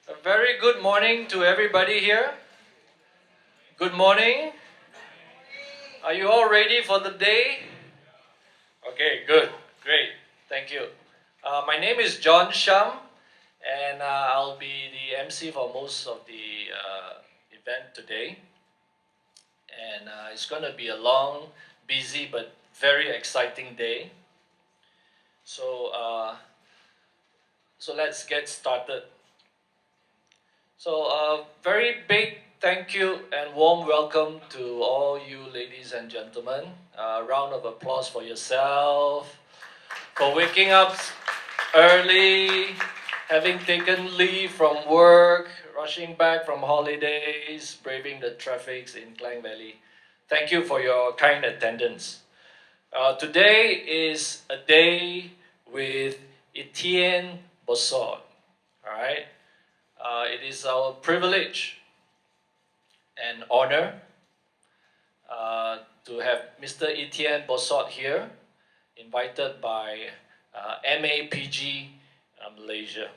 A very good morning to everybody here. Good morning. Are you all ready for the day? Okay, good. Great. Thank you. My name is John Sham, and I'll be the MC for most of the event today. And it's going to be a long, busy, but very exciting day. So, so let's get started. So a very big thank you and warm welcome to all you ladies and gentlemen. A round of applause for yourself, for waking up early, having taken leave from work, rushing back from holidays, braving the traffics in Klang Valley. Thank you for your kind attendance. Today is a day with Etienne Bossot. All right. It is our privilege and honor to have Mr. Etienne Bossot here, invited by MAPG Malaysia.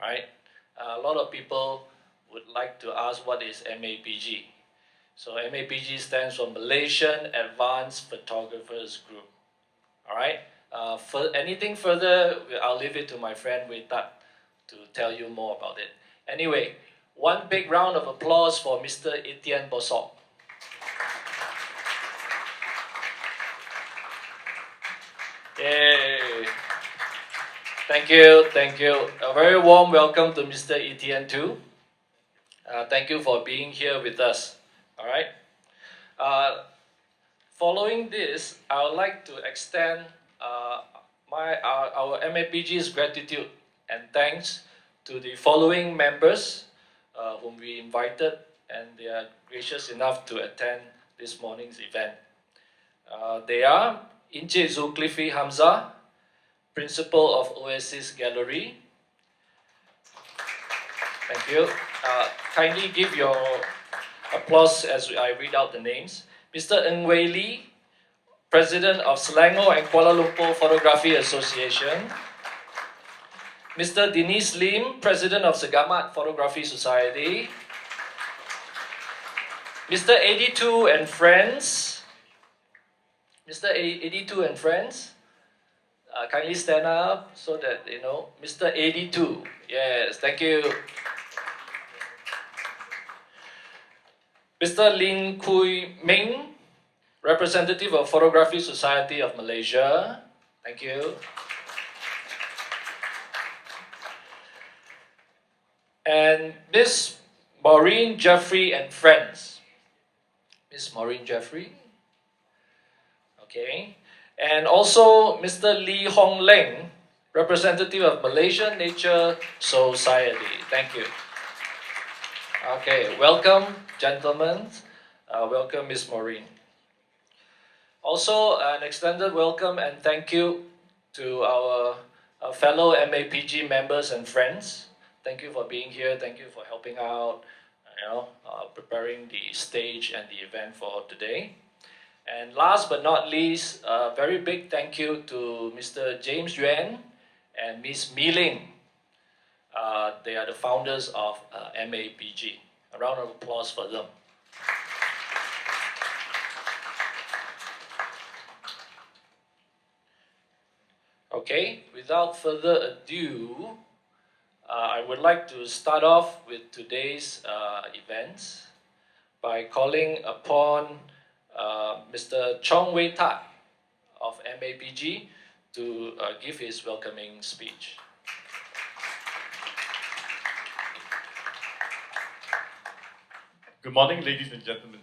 All right. A lot of people would like to ask what is MAPG. So MAPG stands for Malaysian Advanced Photographers Group. All right. For anything further, I'll leave it to my friend Wei Tat to tell you more about it. Anyway, one big round of applause for Mr. Etienne Bossot. Yay! Thank you, thank you. A very warm welcome to Mr. Etienne too. Thank you for being here with us. All right. Following this, I would like to extend our MAPG's gratitude and thanks to the following members whom we invited, and they are gracious enough to attend this morning's event. They are Encik Zulkifli Hamzah, Principal of Oasis Gallery. Thank you. Kindly give your applause as I read out the names. Mr. Ng Wei Lee, President of Selangor and Kuala Lumpur Photography Association. Mr. Denise Lim, President of Segamat Photography Society. Mr. 82 and friends. Mr. 82 and friends, kindly stand up so that you know. Mr. 82, yes, thank you. Mr. Lin Kui Ming, representative of Photography Society of Malaysia. Thank you. And Miss Maureen Jeffrey and friends. Miss Maureen Jeffrey. Okay. And also Mr. Lee Hong Leng, representative of Malaysian Nature Society. Thank you. Okay, welcome, gentlemen. Welcome, Miss Maureen. Also, an extended welcome and thank you to our fellow MAPG members and friends. Thank you for being here. Thank you for helping out, preparing the stage and the event for today. And last but not least, a very big thank you to Mr. James Yuan and Miss Mi Ling. They are the founders of MAPG. A round of applause for them. Okay, without further ado, I would like to start off with today's events by calling upon Mr. Chong Wei Tat of MAPG to give his welcoming speech. Good morning, ladies and gentlemen.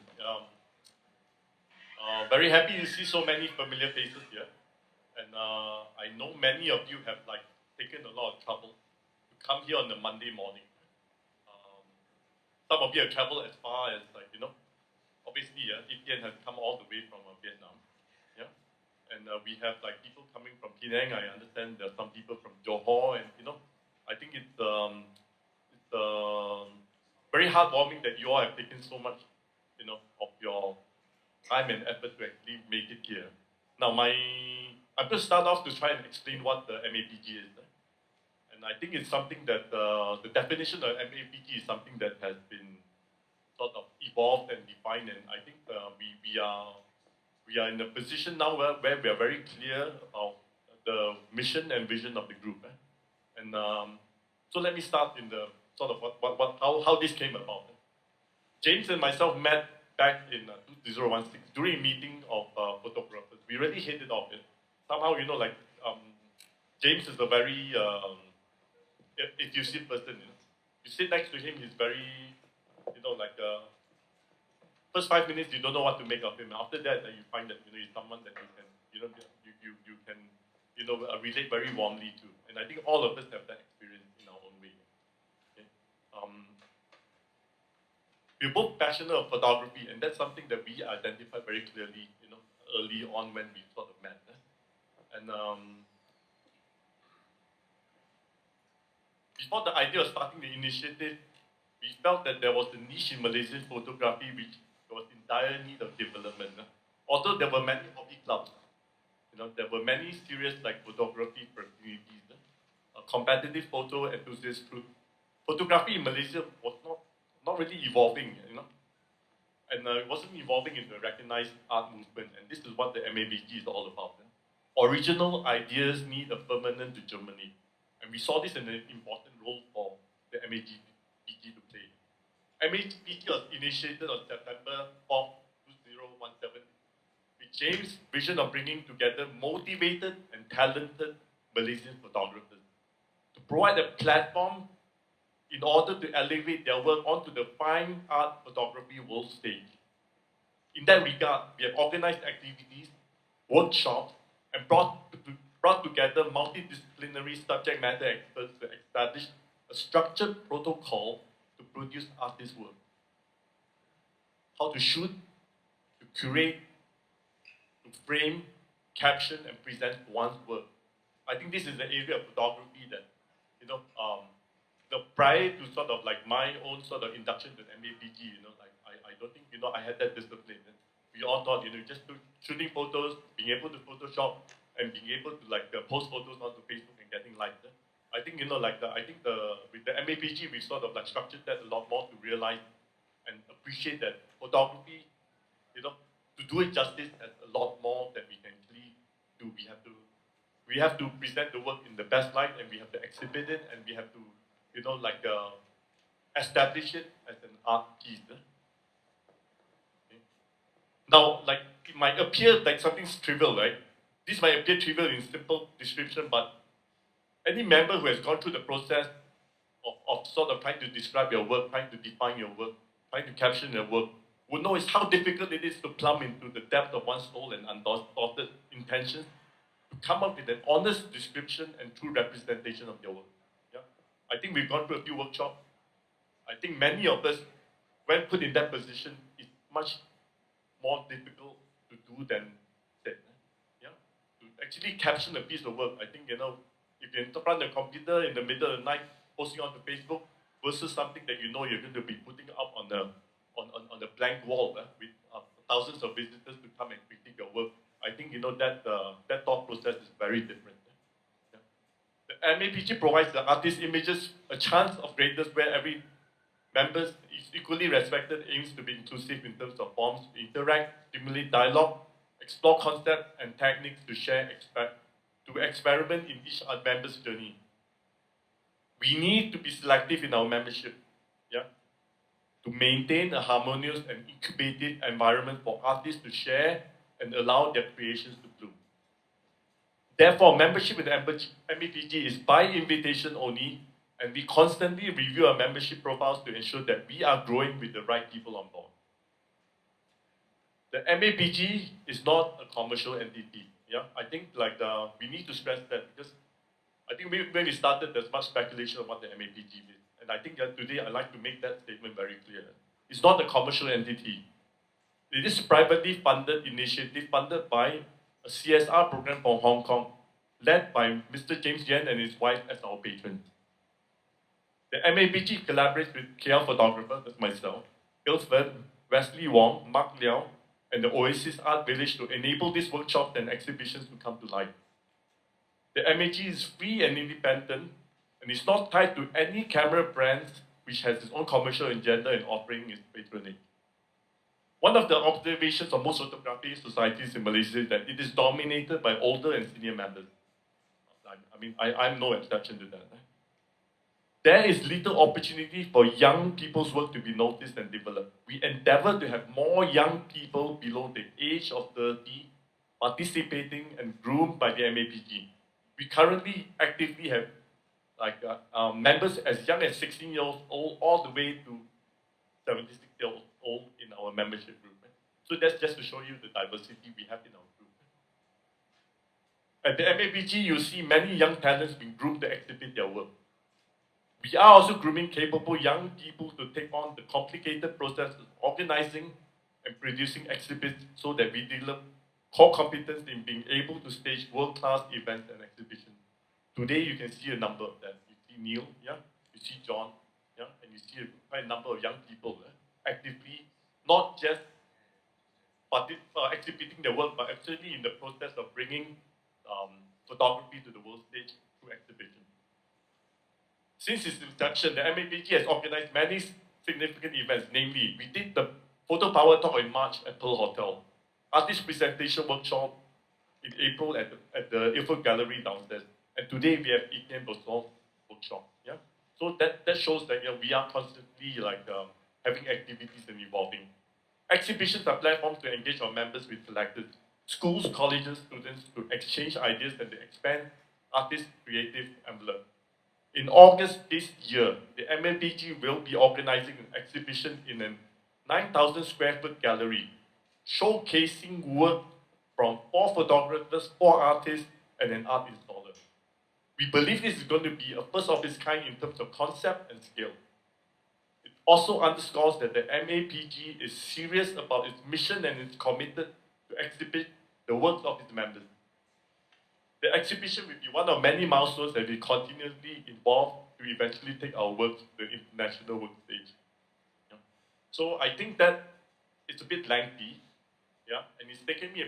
Very happy to see so many familiar faces here, and I know many of you have taken a lot of trouble to come here on a Monday morning. Some of you have traveled as far as obviously, Etienne has come all the way from Vietnam, yeah, and we have people coming from Penang. I understand there are some people from Johor, and I think it's very heartwarming that you all have taken so much, of your time and effort to actually make it here. Now, I'm going to start off to try and explain what the MAPG is. And And I think it's something that the definition of MAPG is something that has been sort of evolved and defined, and I think we are in a position now where we are very clear about the mission and vision of the group. And so let me start in the sort of how this came about. James and myself met back in 2016 during a meeting of photographers. We really hit it off. Somehow, you know, like James is a very effusive person. You sit next to him, he's very, you know, like first 5 minutes you don't know what to make of him. After that, you find that he's someone that you can, you can, relate very warmly to. And I think all of us have that experience in our own way. Okay? We're both passionate of photography, and that's something that we identified very clearly, early on when we sort of met. And before the idea of starting the initiative, we felt that there was a niche in Malaysian photography which was in dire need of development. Although there were many hobby clubs, there were many serious photography fraternity, competitive photo enthusiast group. Photography in Malaysia was not really evolving, and it wasn't evolving into a recognized art movement. And this is what the MABG is all about. Original ideas need a permanent germinate, and we saw this as an important role for the MABG to play. MABG was initiated on September 4th, 2017, with James' vision of bringing together motivated and talented Malaysian photographers to provide a platform in order to elevate their work onto the fine art photography world stage. In that regard, we have organized activities, workshops, and brought together multidisciplinary subject matter experts to establish a structured protocol to produce artist work. How to shoot, to curate, to frame, caption, and present one's work. I think this is the area of photography that, prior to sort of my own sort of induction to MAPG, I don't think, I had that discipline. We all thought, just shooting photos, being able to Photoshop, and being able to post photos onto Facebook and getting liked. I think, with the MAPG, we sort of structured that a lot more to realize and appreciate that photography, to do it justice, has a lot more that we can actually do. We have to present the work in the best light, and we have to exhibit it, and we have to, establish it as an art piece. Okay. Now, it might appear like something's trivial, right? This might appear trivial in simple description, but any member who has gone through the process of sort of trying to describe your work, trying to define your work, trying to caption your work, would know how difficult it is to plumb into the depth of one's soul and undistorted intentions to come up with an honest description and true representation of your work. Yeah? I think we've gone through a few workshops. I think many of us, when put in that position, it's much more difficult to do than said. Yeah? To actually caption a piece of work, I think, if you're in front of the computer in the middle of the night, posting onto Facebook, versus something that you're going to be putting up on the blank wall with thousands of visitors to come and critique your work, I think, that thought process is very different. Yeah? The MAPG provides the artist images a chance of greatness where every member is equally respected, aims to be inclusive in terms of forms, interact, stimulate dialogue, explore concepts and techniques to share, to experiment in each member's journey. We need to be selective in our membership, to maintain a harmonious and incubative environment for artists to share and allow their creations to bloom. Therefore, membership in the MAPG is by invitation only, and we constantly review our membership profiles to ensure that we are growing with the right people on board. The MAPG is not a commercial entity. Yeah, I think we need to stress that, because I think when we started, there's much speculation about the MAPG is. And I think that today I'd like to make that statement very clear. It's not a commercial entity. It is a privately funded initiative funded by a CSR program from Hong Kong, led by Mr. James Yen and his wife as our patrons. The MAPG collaborates with KL photographers, that's myself, Ilsford, Wesley Wong, Mark Liao, and the Oasis Art Village to enable these workshops and exhibitions to come to life. The MAG is free and independent, And it's not tied to any camera brand which has its own commercial agenda and offering its patronage. One of the observations of most photography societies in Malaysia is that it is dominated by older and senior members. I'm no exception to that. There is little opportunity for young people's work to be noticed and developed. We endeavor to have more young people below the age of 30 participating and groomed by the MAPG. We currently actively have members as young as 16 years old all the way to 76 years old in our membership group. So that's just to show you the diversity we have in our group. At the MAPG, you see many young talents being groomed to exhibit their work. We are also grooming capable young people to take on the complicated process of organizing and producing exhibits so that we develop core competence in being able to stage world-class events and exhibitions. Today, you can see a number of them. You see Neil, yeah? You see John, yeah? And you see quite a number of young people actively, not just exhibiting their work, but actually in the process of bringing photography to the world stage through exhibition. Since its inception, the MAPG has organized many significant events, namely, we did the Photo Power Talk in March at Pearl Hotel, artist presentation workshop in April at the Ilford Gallery downstairs, and today we have Etienne Bossot workshop. Yeah, so that shows that we are constantly having activities and evolving. Exhibitions are platforms to engage our members with collectors, schools, colleges, students to exchange ideas and to expand artists' creative envelope. In August this year, the MAPG will be organizing an exhibition in a 9,000 square foot gallery, showcasing work from 4 photographers, 4 artists, and an art installer. We believe this is going to be a first of its kind in terms of concept and scale. It also underscores that the MAPG is serious about its mission and is committed to exhibit the works of its members. The exhibition will be one of many milestones that we continuously evolve to eventually take our work to the international work stage. Yeah. So I think that it's a bit lengthy, yeah, and it's taken me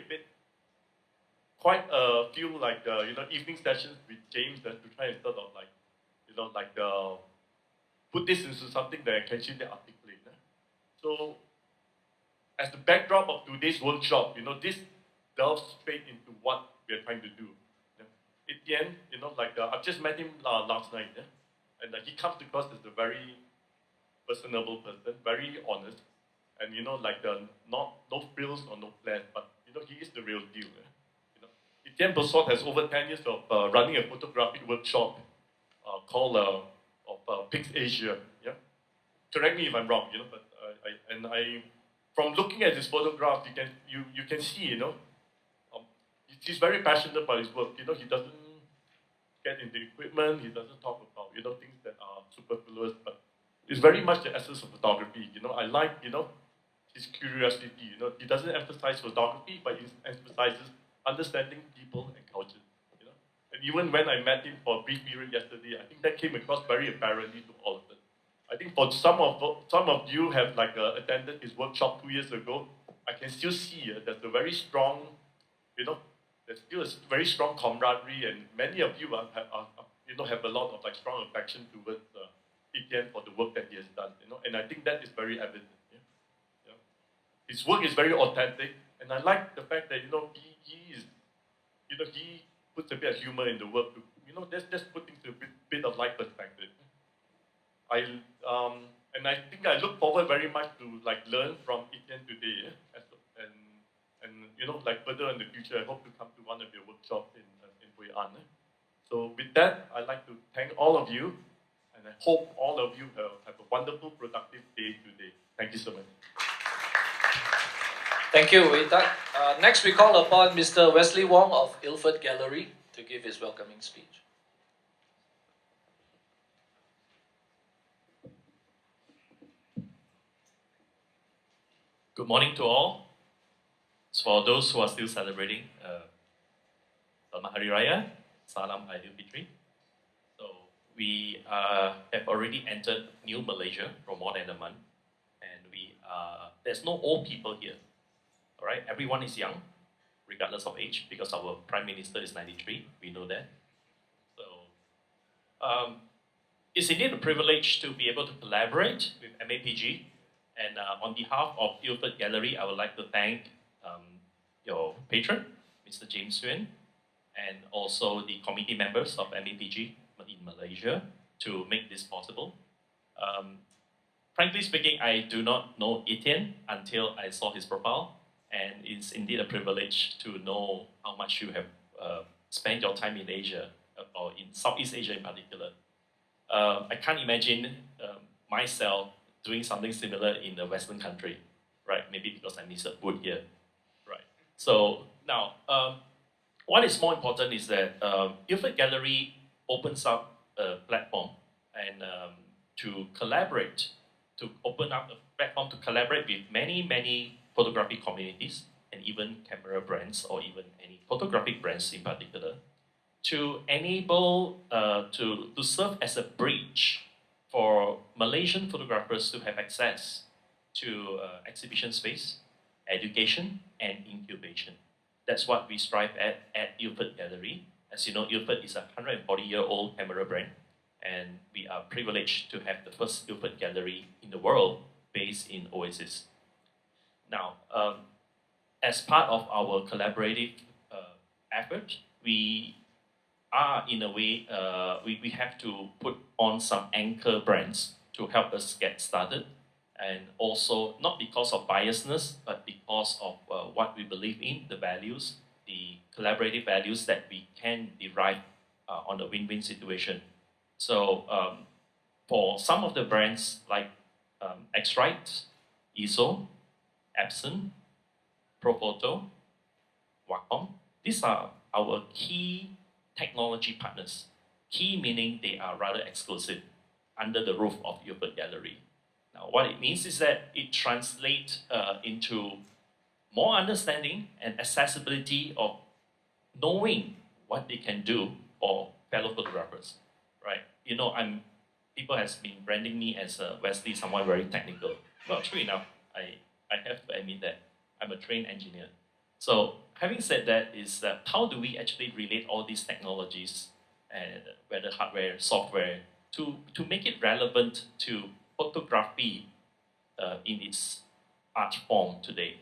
quite a few evening sessions with James to try and sort of put this into something that I can actually articulate. So as the backdrop of today's workshop, this delves straight into what we are trying to do. Etienne, I've just met him last night, and he comes across as a very personable person, very honest, and no frills or no plans, but he is the real deal. Etienne Bossot has over 10 years of running a photographic workshop called Pics of Asia. Yeah, correct me if I'm wrong, but from looking at his photograph, you can see, he's very passionate about his work. He doesn't get into equipment. He doesn't talk about things that are superfluous. But it's very much the essence of photography. I like his curiosity. He doesn't emphasize photography, but he emphasizes understanding people and culture. And even when I met him for a brief period yesterday, I think that came across very apparently to all of us. I think for some of you have attended his workshop 2 years ago, I can still see there's a very strong, there's still a very strong camaraderie, and many of you have a lot of strong affection towards Etienne for the work that he has done. And I think that is very evident. Yeah? His work is very authentic, and I like the fact that he puts a bit of humor in the work. Just putting a bit of light perspective. And I think I look forward very much to learn from Etienne today, and further in the future, I hope to come to one of your workshops in Hoi An. So with that, I'd like to thank all of you, and I hope all of you have a wonderful, productive day today. Thank you so much. Thank you, Wei Tak. Next, we call upon Mr. Wesley Wong of Ilford Gallery to give his welcoming speech. Good morning to all. So for those who are still celebrating Selamat Hari Raya, Salam Aidilfitri. So we have already entered New Malaysia for more than a month, and there's no old people here. All right, everyone is young, regardless of age, because our Prime Minister is 93. We know that. So it's indeed a privilege to be able to collaborate with MAPG. And on behalf of Ilford Gallery, I would like to thank your patron, Mr. James Nguyen, and also the committee members of MAPG in Malaysia to make this possible. Frankly speaking, I do not know Etienne until I saw his profile, and it's indeed a privilege to know how much you have spent your time in Asia, or in Southeast Asia in particular. I can't imagine myself doing something similar in a Western country, right? Maybe because I miss a food here, right? So now, what is more important is that Ilford Gallery opens up a platform and to collaborate, to open up a platform to collaborate with many photography communities and even camera brands or even any photographic brands in particular, to enable, to serve as a bridge for Malaysian photographers to have access to exhibition space, education, and incubation. That's what we strive at Ilford Gallery. As you know, Ilford is a 140-year-old camera brand, and we are privileged to have the first Ilford Gallery in the world based in Oasis. Now, as part of our collaborative effort, we are in a way, we have to put on some anchor brands to help us get started, and also not because of biasness, but because of what we believe in, the values, the collaborative values that we can derive on a win-win situation. So for some of the brands like X-Rite, ISO, Epson, Profoto, Wacom, these are our key technology partners. Key meaning they are rather exclusive under the roof of Ilford Gallery. Now, what it means is that it translates into more understanding and accessibility of knowing what they can do for fellow photographers, right? You know, people has been branding me as Wesley, someone very technical. Well, true enough, I have to admit that I'm a trained engineer. So having said that, is that how do we actually relate all these technologies, and whether hardware, software, to make it relevant to photography in its art form today?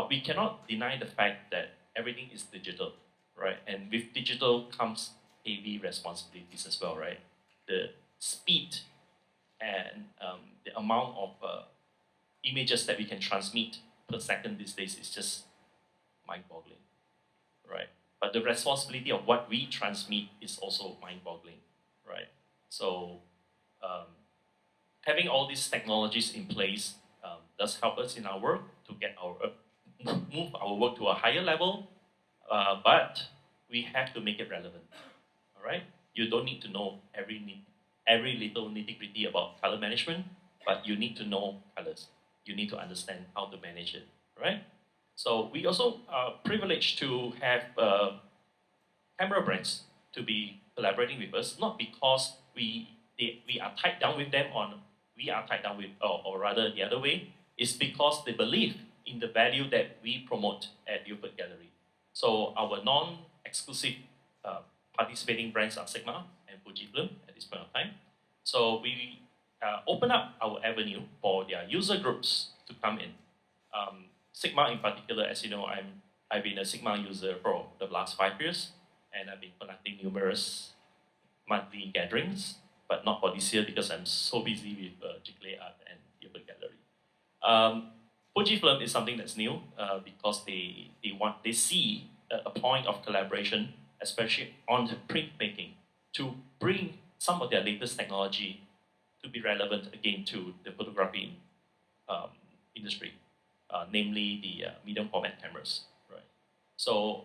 We cannot deny the fact that everything is digital, right? And with digital comes heavy responsibilities as well, right? The speed and the amount of images that we can transmit per second these days is just mind-boggling, right? But the responsibility of what we transmit is also mind-boggling, right? So having all these technologies in place does help us in our work to get our move our work to a higher level, but we have to make it relevant. All right, you don't need to know every little nitty-gritty about color management, but you need to know colors. You need to understand how to manage it, right? So we also are privileged to have camera brands to be collaborating with us, not because we are tied down with them we are tied down with, or rather the other way, is because they believe in the value that we promote at Ilford Gallery. So our non-exclusive participating brands are Sigma and Fujifilm at this point of time. So we open up our avenue for their user groups to come in. Sigma in particular, as you know, I've been a Sigma user for the last 5 years, and I've been conducting numerous monthly gatherings, but not for this year because I'm so busy with Jigley Art and Ilford Gallery. Fujifilm is something that's new because they see a point of collaboration, especially on the printmaking, to bring some of their latest technology to be relevant again to the photography industry, namely the medium format cameras. Right. So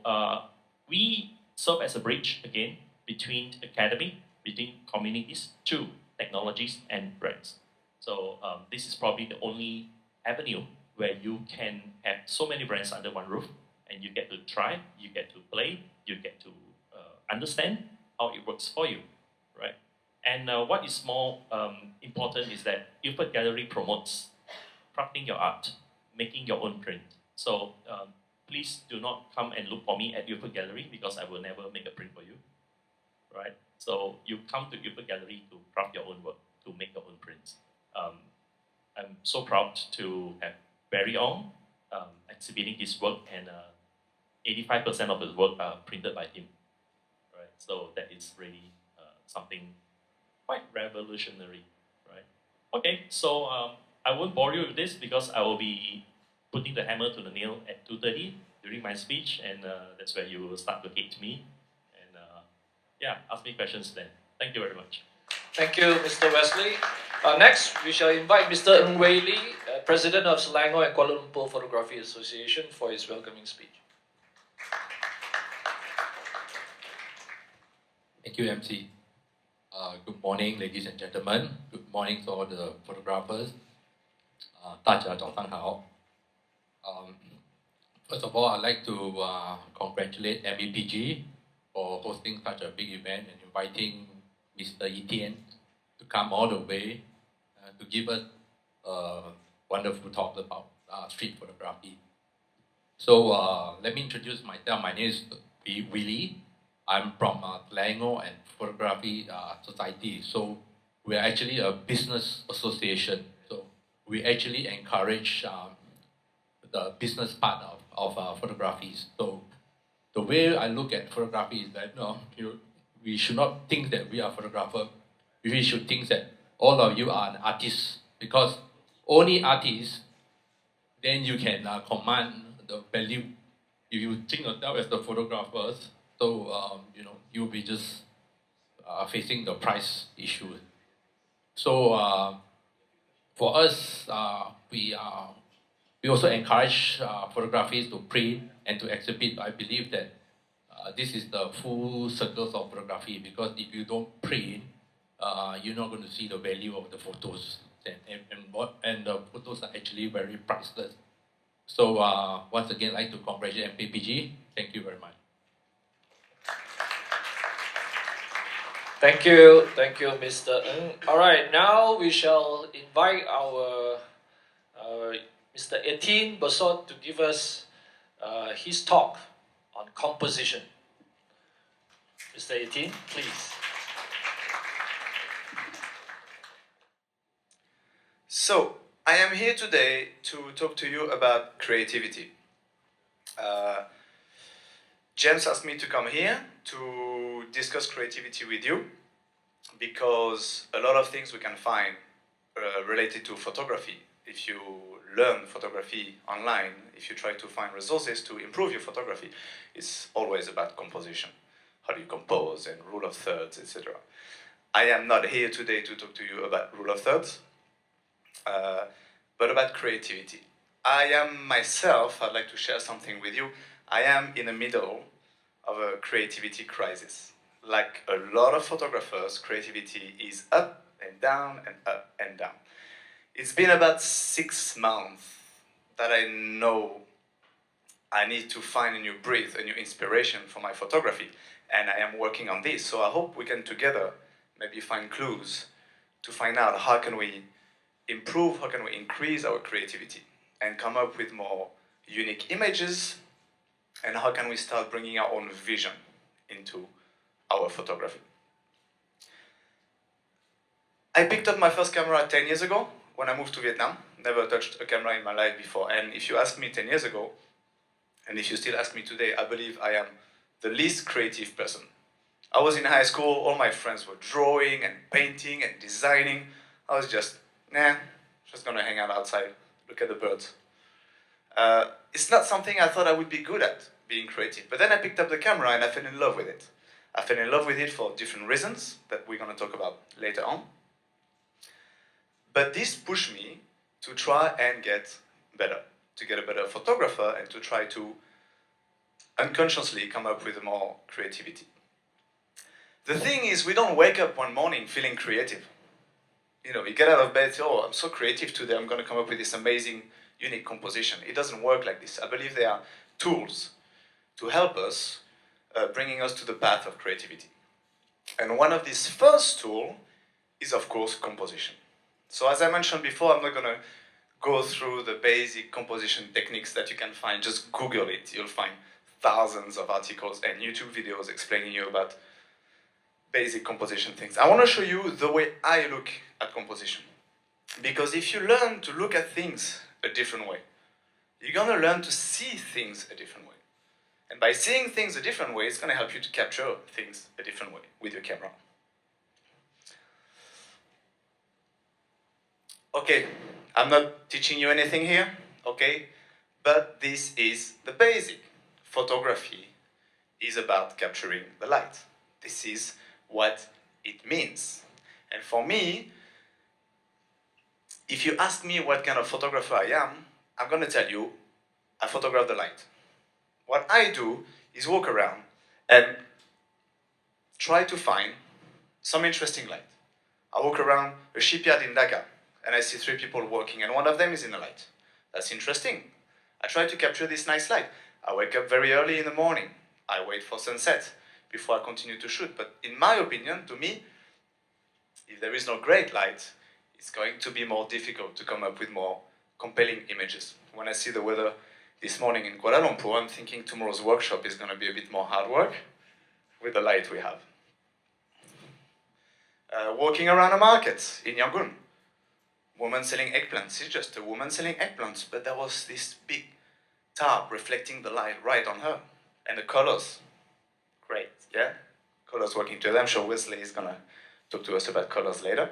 we serve as a bridge again between academy, between communities to technologies and brands. So this is probably the only avenue where you can have so many brands under one roof, and you get to try, you get to play, you get to understand how it works for you, right? And what is more important is that Ilford Gallery promotes crafting your art, making your own print. So please do not come and look for me at Ilford Gallery because I will never make a print for you, right? So you come to Gilbert Gallery to craft your own work, to make your own prints. I'm so proud to have Barry Ong exhibiting his work, and 85% of his work are printed by him. Right, so that is really something quite revolutionary, right? Okay, so I won't bore you with this because I will be putting the hammer to the nail at 2:30 during my speech, and that's where you will start to hate me, and yeah, ask me questions then. Thank you very much. Thank you, Mr. Wesley. Next, we shall invite Mr. Ng Wei Lee, President of Selangor and Kuala Lumpur Photography Association, for his welcoming speech. Thank you, MC. Good morning, ladies and gentlemen. Good morning to all the photographers. 大家早上好. First of all, I'd like to congratulate MEPG for hosting such a big event and inviting Mr. Etienne to come all the way to give us a wonderful talk about street photography. So let me introduce myself. My name is Willie. I'm from Selangor and Photography Society. So we're actually a business association. So we actually encourage the business part of photography. So the way I look at photography is that we should not think that we are photographers. We should think that all of you are an artist, because only artists, then you can command the value. If you think yourself as the photographers, so you'll be just facing the price issue. So for us, we also encourage photographers to print and to exhibit. I believe that this is the full circle of photography, because if you don't print, you're not going to see the value of the photos, and the photos are actually very priceless. So once again, I'd like to congratulate MPPG. Thank you very much. Thank you, Mr. Ng. All right, now we shall invite our Mr. Etienne Bossot to give us his talk on composition. Mr. Etienne, please. So, I am here today to talk to you about creativity. James asked me to come here to discuss creativity with you, because a lot of things we can find related to photography. If you learn photography online, if you try to find resources to improve your photography, it's always about composition. How do you compose, and rule of thirds, etc. I am not here today to talk to you about rule of thirds, but about creativity. I am myself, I'd like to share something with you. I am in the middle of a creativity crisis. Like a lot of photographers, creativity is up and down and up and down. It's been about 6 months that I know I need to find a new breath, a new inspiration for my photography, and I am working on this. So I hope we can together maybe find clues to find out how can we improve, how can we increase our creativity and come up with more unique images, and how can we start bringing our own vision into our photography. I picked up my first camera 10 years ago when I moved to Vietnam. Never touched a camera in my life before, and if you asked me 10 years ago, and if you still ask me today, I believe I am the least creative person. I was in high school, all my friends were drawing and painting and designing. I was just gonna hang out outside, look at the birds. It's not something I thought I would be good at, being creative. But then I picked up the camera and I fell in love with it. I fell in love with it for different reasons that we're gonna talk about later on. But this pushed me to try and get better, to get a better photographer, and to try to unconsciously come up with more creativity. The thing is, we don't wake up one morning feeling creative. You get out of bed, say, oh, I'm so creative today, I'm going to come up with this amazing, unique composition. It doesn't work like this. I believe there are tools to help us, bringing us to the path of creativity. And one of these first tools is, of course, composition. So as I mentioned before, I'm not going to go through the basic composition techniques that you can find. Just Google it. You'll find thousands of articles and YouTube videos explaining you about basic composition things. I want to show you the way I look at composition. Because if you learn to look at things a different way, you're going to learn to see things a different way. And by seeing things a different way, it's going to help you to capture things a different way with your camera. Okay, I'm not teaching you anything here, okay? But this is the basic. Photography is about capturing the light. This is what it means. And for me, if you ask me what kind of photographer I am, I'm going to tell you, I photograph the light. What I do is walk around and try to find some interesting light. I walk around a shipyard in Dhaka and I see 3 people working and one of them is in the light. That's interesting. I try to capture this nice light. I wake up very early in the morning. I wait for sunset before I continue to shoot. But in my opinion, to me, if there is no great light, it's going to be more difficult to come up with more compelling images. When I see the weather this morning in Kuala Lumpur, I'm thinking tomorrow's workshop is going to be a bit more hard work with the light we have. Walking around a market in Yangon, woman selling eggplants. It's just a woman selling eggplants, but there was this big tarp reflecting the light right on her. And the colors, great, yeah? Colors working together. I'm sure Wesley is going to talk to us about colors later.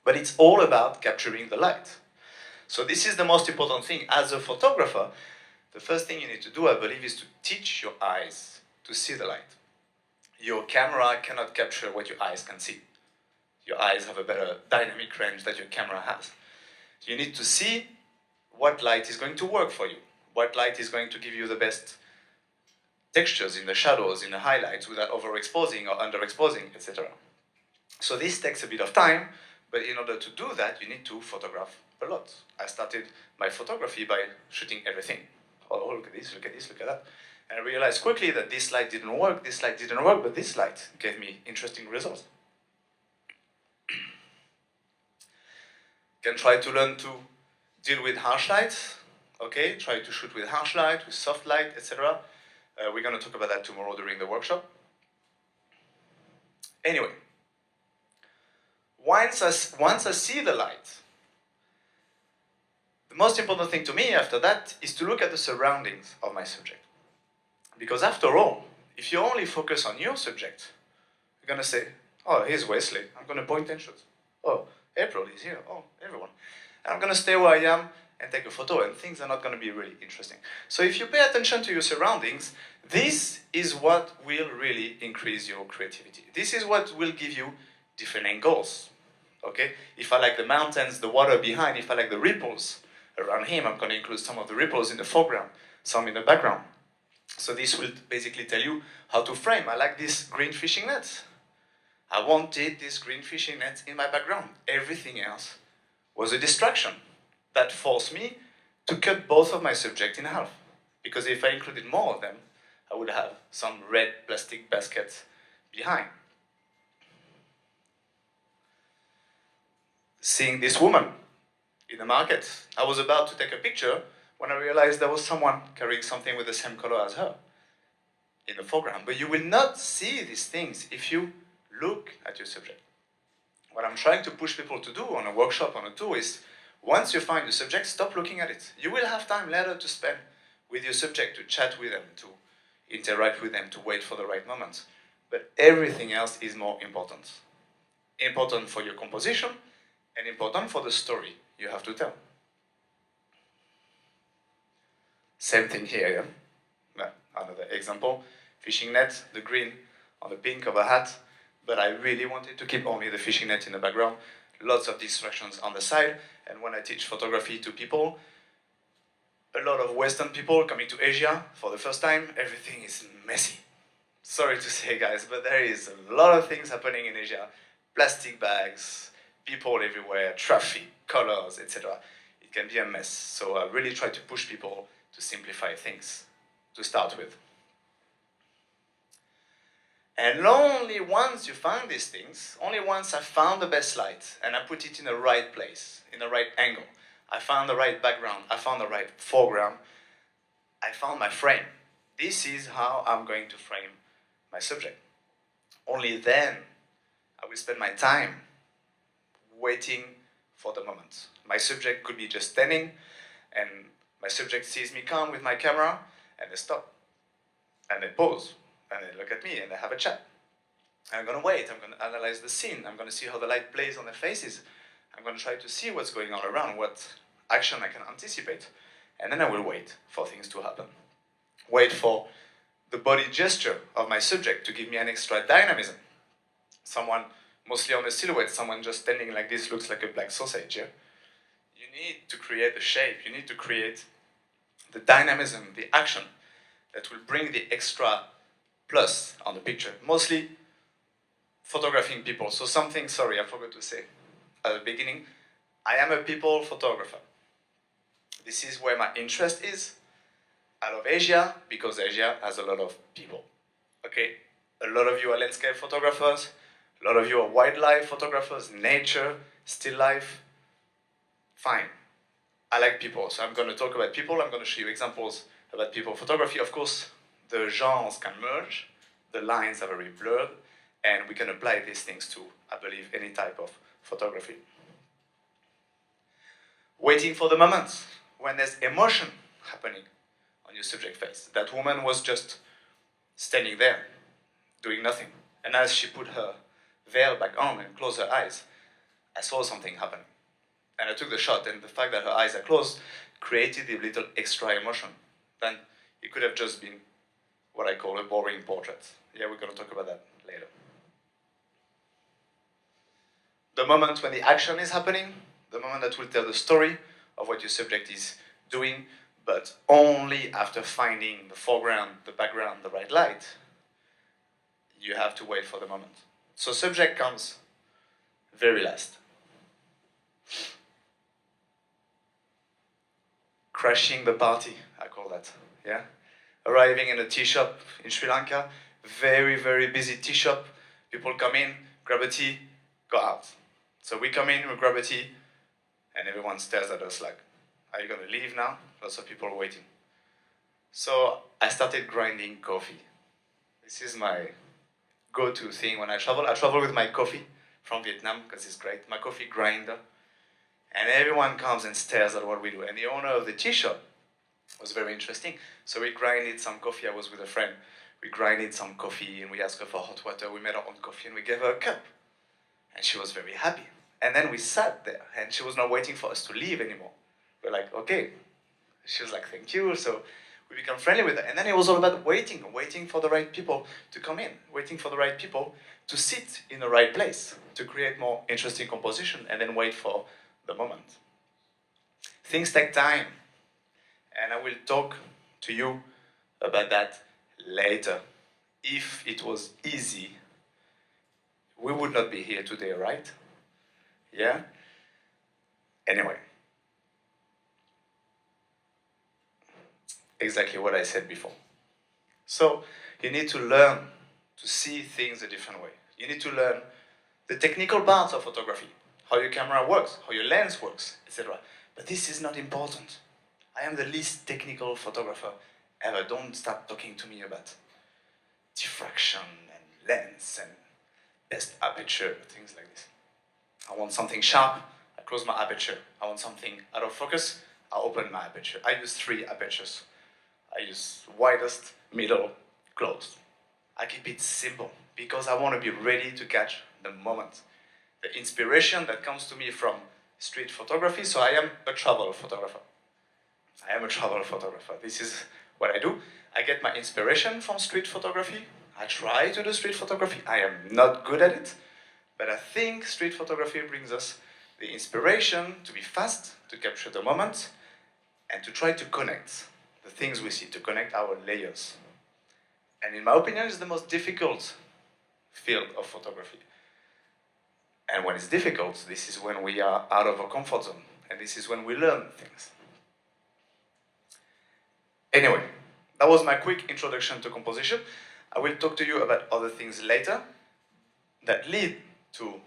But it's all about capturing the light. So this is the most important thing. As a photographer, the first thing you need to do, I believe, is to teach your eyes to see the light. Your camera cannot capture what your eyes can see. Your eyes have a better dynamic range that your camera has. You need to see what light is going to work for you. What light is going to give you the best textures in the shadows, in the highlights, without overexposing or underexposing, etc. So this takes a bit of time, but in order to do that, you need to photograph a lot. I started my photography by shooting everything. Oh, look at this, look at this, look at that. And I realized quickly that this light didn't work, this light didn't work, but this light gave me interesting results. Can try to learn to deal with harsh lights, okay? Try to shoot with harsh light, with soft light, etc. We're going to talk about that tomorrow during the workshop. Anyway, once I see the light, the most important thing to me after that is to look at the surroundings of my subject. Because after all, if you only focus on your subject, you're going to say, oh, here's Wesley, I'm going to point and shoot. Oh, April is here, oh, everyone. And I'm going to stay where I am and take a photo, and things are not going to be really interesting. So if you pay attention to your surroundings, this is what will really increase your creativity. This is what will give you different angles, okay? If I like the mountains, the water behind, if I like the ripples around him, I'm going to include some of the ripples in the foreground, some in the background. So this will basically tell you how to frame. I like this green fishing net. I wanted this green fishing net in my background. Everything else was a distraction that forced me to cut both of my subjects in half. Because if I included more of them, I would have some red plastic baskets behind. Seeing this woman in the market, I was about to take a picture when I realized there was someone carrying something with the same color as her in the foreground. But you will not see these things if you look at your subject. What I'm trying to push people to do on a workshop, on a tour, is once you find your subject, stop looking at it. You will have time later to spend with your subject, to chat with them, to interact with them, to wait for the right moment. But everything else is more important. Important for your composition and important for the story you have to tell. Same thing here, yeah? Another example, fishing net, the green on the pink of a hat, but I really wanted to keep only the fishing net in the background, lots of distractions on the side, and when I teach photography to people, a lot of Western people coming to Asia for the first time, everything is messy. Sorry to say, guys, but there is a lot of things happening in Asia. Plastic bags, people everywhere, traffic, colors, etc. It can be a mess, so I really try to push people to simplify things to start with. And only once you find these things, only once I found the best light and I put it in the right place, in the right angle, I found the right background, I found the right foreground, I found my frame. This is how I'm going to frame my subject. Only then I will spend my time waiting for the moment. My subject could be just standing, and my subject sees me come with my camera, and they stop, and they pause, and they look at me, and they have a chat. And I'm going to wait, I'm going to analyze the scene, I'm going to see how the light plays on their faces, I'm going to try to see what's going on around, what action I can anticipate, and then I will wait for things to happen. Wait for the body gesture of my subject to give me an extra dynamism. Someone, mostly on a silhouette, someone just standing like this looks like a black sausage, yeah? You need to create the shape, you need to create the dynamism, the action that will bring the extra plus on the picture. Mostly photographing people. So something, sorry, I forgot to say at the beginning, I am a people photographer. This is where my interest is. I love Asia because Asia has a lot of people. Okay, a lot of you are landscape photographers, a lot of you are wildlife photographers, nature, still life. Fine. I like people, so I'm going to talk about people. I'm going to show you examples about people photography. Of course, the genres can merge, the lines are very blurred, and we can apply these things to, I believe, any type of photography. Waiting for the moment when there's emotion happening on your subject face. That woman was just standing there, doing nothing. And as she put her veil back on and closed her eyes, I saw something happen. And I took the shot, and the fact that her eyes are closed created a little extra emotion. Then it could have just been what I call a boring portrait. Yeah, we're going to talk about that later. The moment when the action is happening, the moment that will tell the story of what your subject is doing, but only after finding the foreground, the background, the right light, you have to wait for the moment. So subject comes very last. Crashing the party, I call that, yeah? Arriving in a tea shop in Sri Lanka, very, very busy tea shop. People come in, grab a tea, go out. So we come in, we grab a tea, and everyone stares at us like, are you gonna leave now? Lots of people waiting. So I started grinding coffee. This is my go-to thing when I travel. I travel with my coffee from Vietnam because it's great, my coffee grinder. And everyone comes and stares at what we do. And the owner of the tea shop was very interesting. So we grinded some coffee. I was with a friend. We grinded some coffee and we asked her for hot water. We made our own coffee and we gave her a cup. And she was very happy. And then we sat there and she was not waiting for us to leave anymore. We're like, okay. She was like, thank you. So we become friendly with her. And then it was all about waiting for the right people to come in, waiting for the right people to sit in the right place, to create more interesting composition, and then wait for the moment. Things take time, and I will talk to you about that later. If it was easy, we would not be here today, right? Yeah? Anyway. Exactly what I said before. So, you need to learn to see things a different way. You need to learn the technical parts of photography, how your camera works, how your lens works, etc. But this is not important. I am the least technical photographer ever. Don't start talking to me about diffraction and lens and best aperture, things like this. I want something sharp, I close my aperture. I want something out of focus, I open my aperture. I use 3 apertures. I use widest, middle, close. I keep it simple because I want to be ready to catch the moment. The inspiration that comes to me from street photography, so I am a travel photographer. This is what I do. I get my inspiration from street photography. I try to do street photography. I am not good at it, but I think street photography brings us the inspiration to be fast, to capture the moment, and to try to connect the things we see, to connect our layers. And in my opinion, it's the most difficult field of photography. And when it's difficult, this is when we are out of our comfort zone, and this is when we learn things. Anyway, that was my quick introduction to composition. I will talk to you about other things later that lead to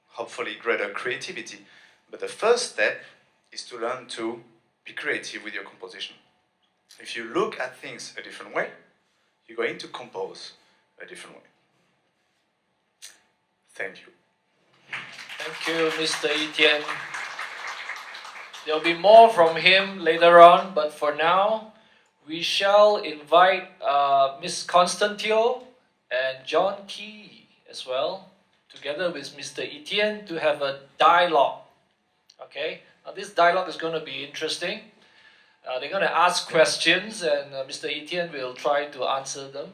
hopefully greater creativity. But the first step is to learn to be creative with your composition. If you look at things a different way, you're going to compose a different way. Thank you. Thank you, Mr. Etienne. There'll be more from him later on, but for now, we shall invite Miss Constantio and John Key as well, together with Mr. Etienne, to have a dialogue. Okay, now this dialogue is going to be interesting. They're going to ask questions, and Mr. Etienne will try to answer them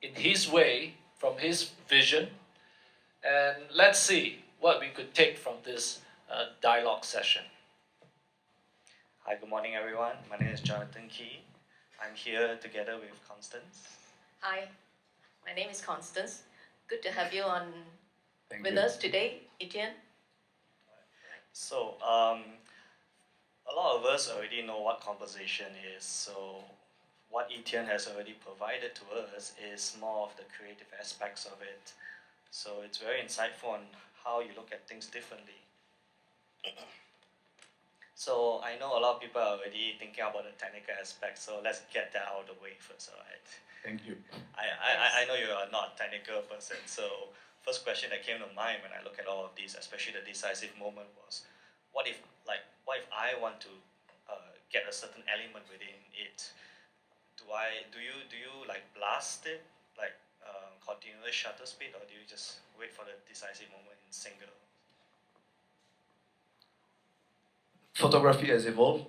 in his way, from his vision. And let's see what we could take from this dialogue session. Hi, good morning, everyone. My name is Jonathan Key. I'm here together with Constance. Hi, my name is Constance. Good to have you on Thank with you. us today, Etienne. So, a lot of us already know what composition is. So, what Etienne has already provided to us is more of the creative aspects of it. So, it's very insightful on how you look at things differently. So, I know a lot of people are already thinking about the technical aspects. So, let's get that out of the way first, all right? Thank you. I know you are not a technical person, so first question that came to mind when I look at all of these, especially the decisive moment, was what if I want to get a certain element within it? Do you like blast it like continuous shutter speed, or do you just wait for the decisive moment in single? Photography has evolved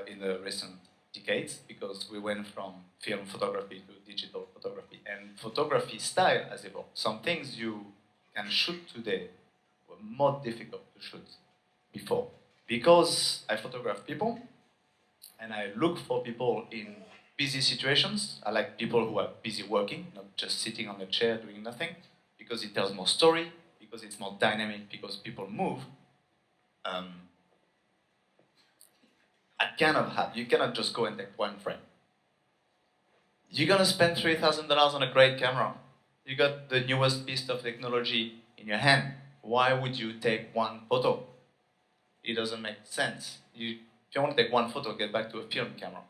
in the recent decades because we went from film photography to digital photography, and photography style has evolved. Some things you can shoot today were more difficult to shoot before. Because I photograph people and I look for people in busy situations. I like people who are busy working, not just sitting on a chair doing nothing, because it tells more story, because it's more dynamic, because people move. You cannot just go and take one frame. You're gonna spend $3,000 on a great camera. You got the newest piece of technology in your hand. Why would you take one photo? It doesn't make sense. If you want to take one photo, get back to a film camera.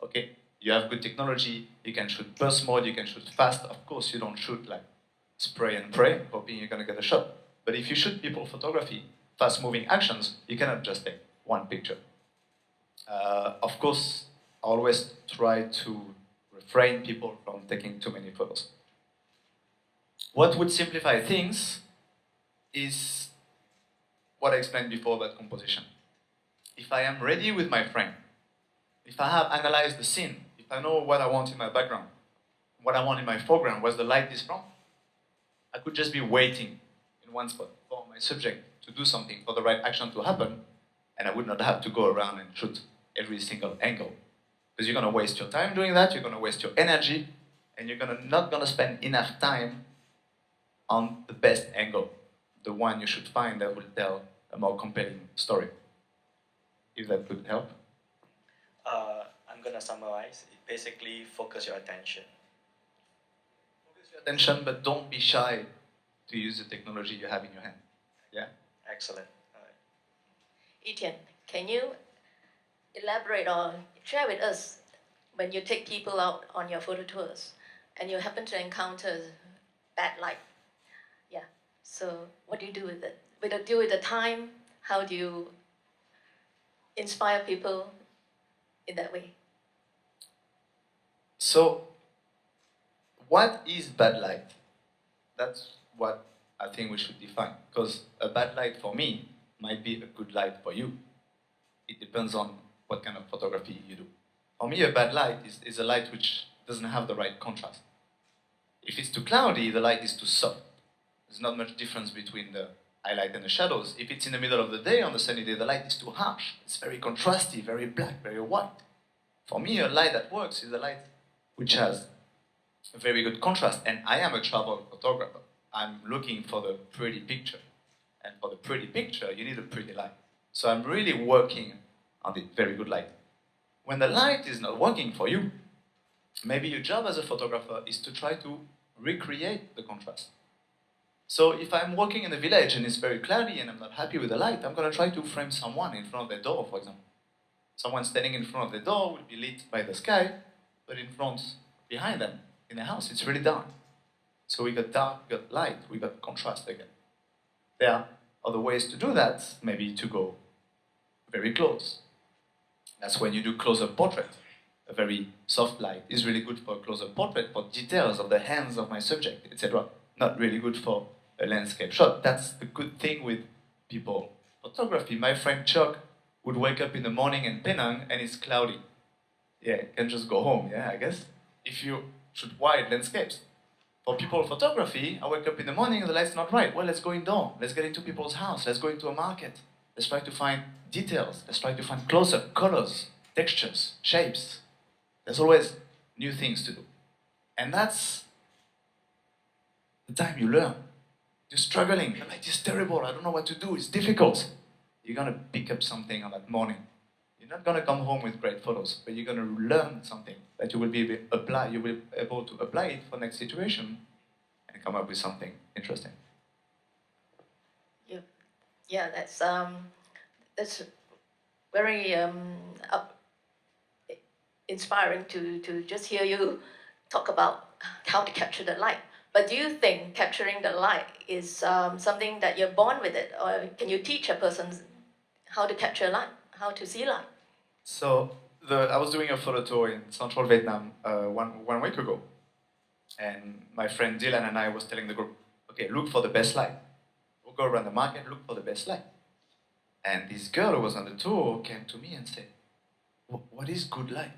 Okay? You have good technology, you can shoot burst mode, you can shoot fast. Of course, you don't shoot like spray and pray, hoping you're gonna get a shot. But if you shoot people photography, fast moving actions, you cannot just take one picture. Of course, I always try to refrain people from taking too many photos. What would simplify things is what I explained before about composition. If I am ready with my frame, if I have analyzed the scene, if I know what I want in my background, what I want in my foreground, where the light is from, I could just be waiting in one spot for my subject to do something, for the right action to happen, and I would not have to go around and shoot every single angle. Because you're going to waste your time doing that, you're going to waste your energy, and you're not going to spend enough time on the best angle, the one you should find that will tell a more compelling story. If that could help. I'm gonna summarize. Basically, focus your attention. Focus your attention, but don't be shy to use the technology you have in your hand. Yeah? Excellent. All right. Etienne, can you elaborate or share with us when you take people out on your photo tours and you happen to encounter bad light? Yeah. So what do you do with it? Deal with the time? How do you inspire people in that way? So, what is bad light? That's what I think we should define. Because a bad light for me might be a good light for you. It depends on what kind of photography you do. For me, a bad light is a light which doesn't have the right contrast. If it's too cloudy, the light is too soft. There's not much difference between the highlight and the shadows. If it's in the middle of the day, on a sunny day, the light is too harsh. It's very contrasty, very black, very white. For me, a light that works is a light which has a very good contrast. And I am a travel photographer. I'm looking for the pretty picture. And for the pretty picture, you need a pretty light. So I'm really working on the very good light. When the light is not working for you, maybe your job as a photographer is to try to recreate the contrast. So if I'm working in a village and it's very cloudy and I'm not happy with the light, I'm going to try to frame someone in front of their door, for example. Someone standing in front of the door will be lit by the sky, but behind them, in the house, it's really dark. So we got dark, we got light, we got contrast again. There are other ways to do that, maybe to go very close. That's when you do close-up portrait. A very soft light is really good for a close-up portrait, for details of the hands of my subject, etc. Not really good for a landscape shot. That's the good thing with people photography. My friend Chuck would wake up in the morning in Penang and it's cloudy. Yeah, you can just go home, yeah, I guess. If you shoot wide landscapes. For people photography, I wake up in the morning and the light's not right. Well, let's go indoor. Let's get into people's house. Let's go into a market. Let's try to find details. Let's try to find close-up, colors, textures, shapes. There's always new things to do. And that's the time you learn. You're struggling. The light is terrible. I don't know what to do. It's difficult. You're going to pick up something on that morning. You're not going to come home with great photos, but you're going to learn something that you will be able to apply it for next situation and come up with something interesting. Yeah, that's very inspiring to just hear you talk about how to capture the light. But do you think capturing the light is something that you're born with it, or can you teach a person how to capture light, how to see light? So I was doing a photo tour in central Vietnam one week ago, and my friend Dylan and I was telling the group, okay, look for the best light. We'll go around the market, look for the best light. And this girl who was on the tour came to me and said, what is good light?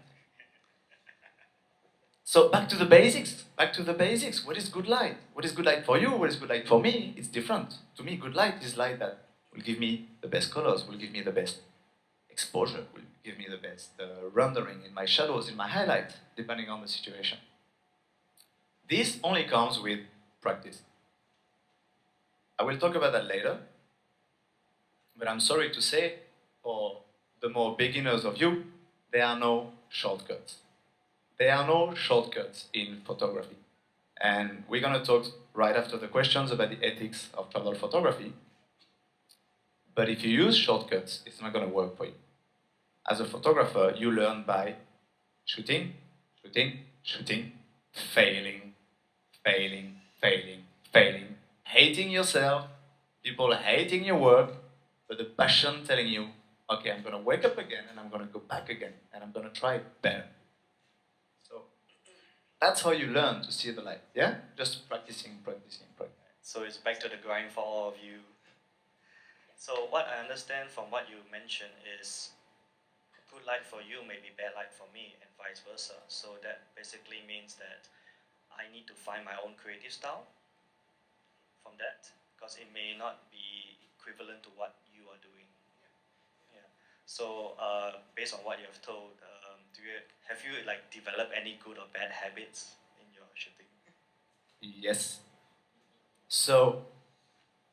So back to the basics, What is good light? What is good light for you? What is good light for me? It's different. To me, good light is light that will give me the best colors, will give me the best exposure, will give me the best rendering in my shadows, in my highlights, depending on the situation. This only comes with practice. I will talk about that later, but I'm sorry to say, for the more beginners of you, there are no shortcuts. There are no shortcuts in photography. And we're going to talk right after the questions about the ethics of travel photography. But if you use shortcuts, it's not going to work for you. As a photographer, you learn by shooting, failing, hating yourself, people hating your work, but the passion telling you, okay, I'm going to wake up again and I'm going to go back again and I'm going to try better. So that's how you learn to see the light, yeah? Just practicing. So it's back to the grind for all of you. So what I understand from what you mentioned is good light for you may be bad light for me and vice versa. So that basically means that I need to find my own creative style from that, because it may not be equivalent to what you are doing. Yeah. So based on what you have told, have you like developed any good or bad habits in your shooting? Yes. So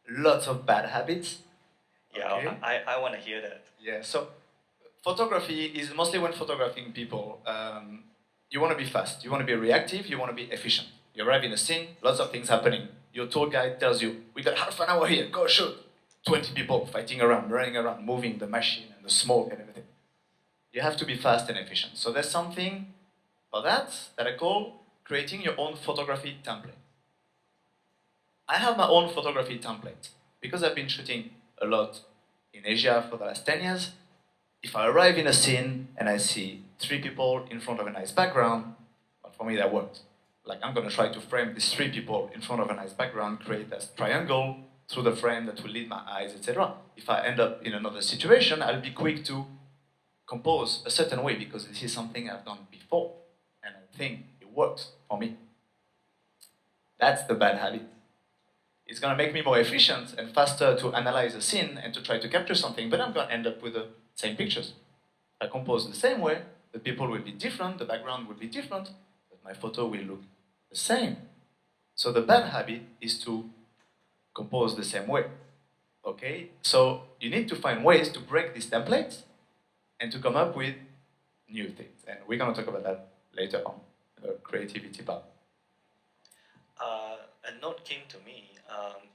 lots of bad habits. Yeah, okay. I want to hear that. Yeah, so photography is mostly when photographing people, you want to be fast, you want to be reactive, you want to be efficient. You arrive in a scene, lots of things happening. Your tour guide tells you, we got half an hour here, go shoot. 20 people fighting around, running around, moving the machine and the smoke and everything. You have to be fast and efficient. So there's something for that I call creating your own photography template. I have my own photography template because I've been shooting a lot in Asia for the last 10 years. If I arrive in a scene and I see 3 people in front of a nice background, well, for me that works. Like I'm going to try to frame these 3 people in front of a nice background, create a triangle through the frame that will lead my eyes, etc. If I end up in another situation, I'll be quick to compose a certain way because this is something I've done before and I think it works for me. That's the bad habit. It's going to make me more efficient and faster to analyze a scene and to try to capture something, but I'm going to end up with the same pictures. If I compose the same way, the people will be different, the background will be different, but my photo will look the same. So the bad habit is to compose the same way. Okay? So you need to find ways to break these templates and to come up with new things. And we're going to talk about that later on, the creativity part. A note came to me.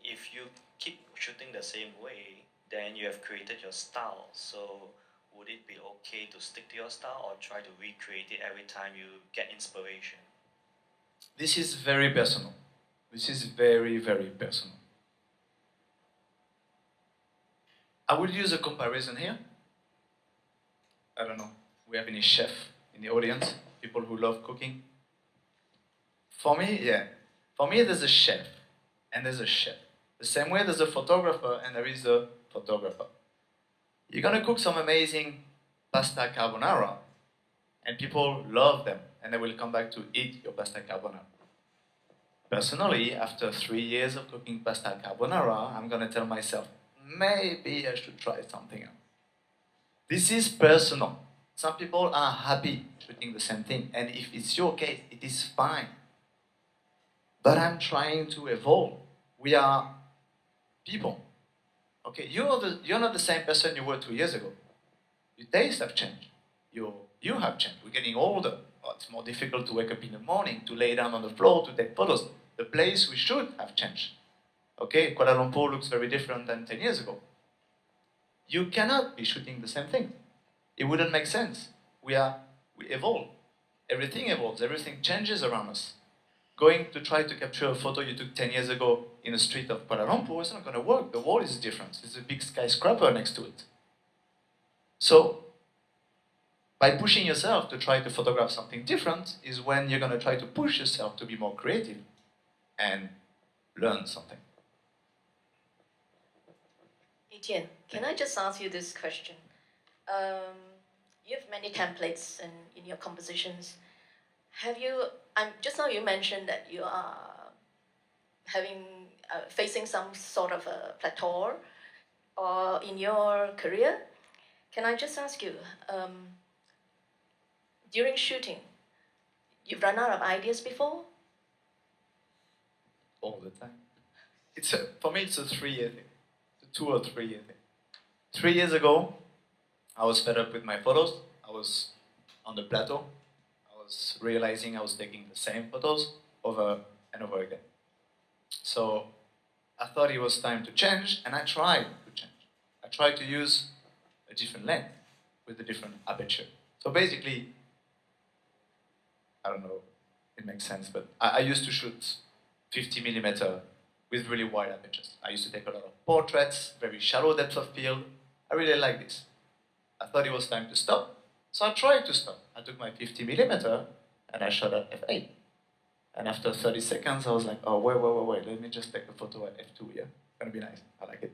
If you keep shooting the same way, then you have created your style. So would it be okay to stick to your style or try to recreate it every time you get inspiration? This is very personal. This is very, very personal. I will use a comparison here. I don't know, we have any chef in the audience? People who love cooking? For me, yeah. For me, there's a chef and there's a chef. The same way there's a photographer and there is a photographer. You're gonna cook some amazing pasta carbonara and people love them and they will come back to eat your pasta carbonara. Personally, after 3 years of cooking pasta carbonara, I'm gonna tell myself, maybe I should try something else. This is personal. Some people are happy shooting the same thing, and if it's your case, it is fine. But I'm trying to evolve. We are people. Okay, you're not the same person you were 2 years ago. Your tastes have changed. You have changed. We're getting older. Oh, it's more difficult to wake up in the morning, to lay down on the floor, to take photos. The place we should have changed. Okay, Kuala Lumpur looks very different than 10 years ago. You cannot be shooting the same thing. It wouldn't make sense. We evolve. Everything evolves. Everything changes around us. Going to try to capture a photo you took 10 years ago in the street of Kuala Lumpur is not going to work. The wall is different. There's a big skyscraper next to it. So, by pushing yourself to try to photograph something different is when you're going to try to push yourself to be more creative and learn something. Etienne, can I just ask you this question? You have many templates in your compositions. Have you, just now you mentioned that you are facing some sort of a plateau or in your career. Can I just ask you, during shooting, you've run out of ideas before? All the time. For me, it's a 3-year thing. It's a 2 or 3 year thing. 3 years ago, I was fed up with my photos. I was on the plateau. I was realizing I was taking the same photos over and over again. So I thought it was time to change, and I tried to change. I tried to use a different lens with a different aperture. So basically, I don't know, it makes sense, but I used to shoot 50mm with really wide apertures. I used to take a lot of portraits, very shallow depth of field. I really like this. I thought it was time to stop, so I tried to stop. I took my 50mm and I shot at f8. And after 30 seconds, I was like, oh, wait, let me just take a photo at f2 here. It's gonna be nice, I like it.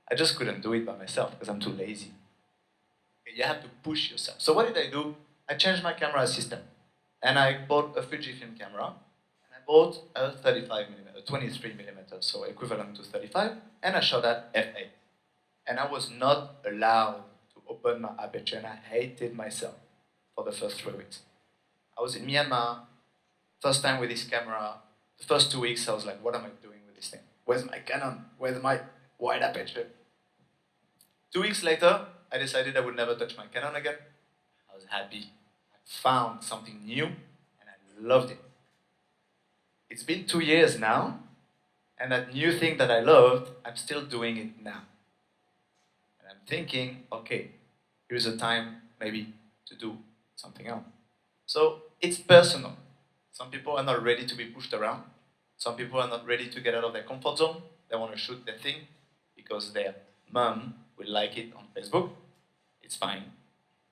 I just couldn't do it by myself because I'm too lazy. You have to push yourself. So what did I do? I changed my camera system. And I bought a Fujifilm camera. And I bought a 35mm, a 23mm, so equivalent to 35. And I shot at f8. And I was not allowed to open my aperture, and I hated myself for the first 3 weeks. I was in Myanmar, first time with this camera. The first 2 weeks, I was like, what am I doing with this thing? Where's my Canon? Where's my wide aperture? 2 weeks later, I decided I would never touch my Canon again. I was happy. I found something new, and I loved it. It's been 2 years now, and that new thing that I loved, I'm still doing it now. And I'm thinking, okay, here's a time maybe to do something else. So it's personal. Some people are not ready to be pushed around. Some people are not ready to get out of their comfort zone. They want to shoot their thing because their mom will like it on Facebook. It's fine.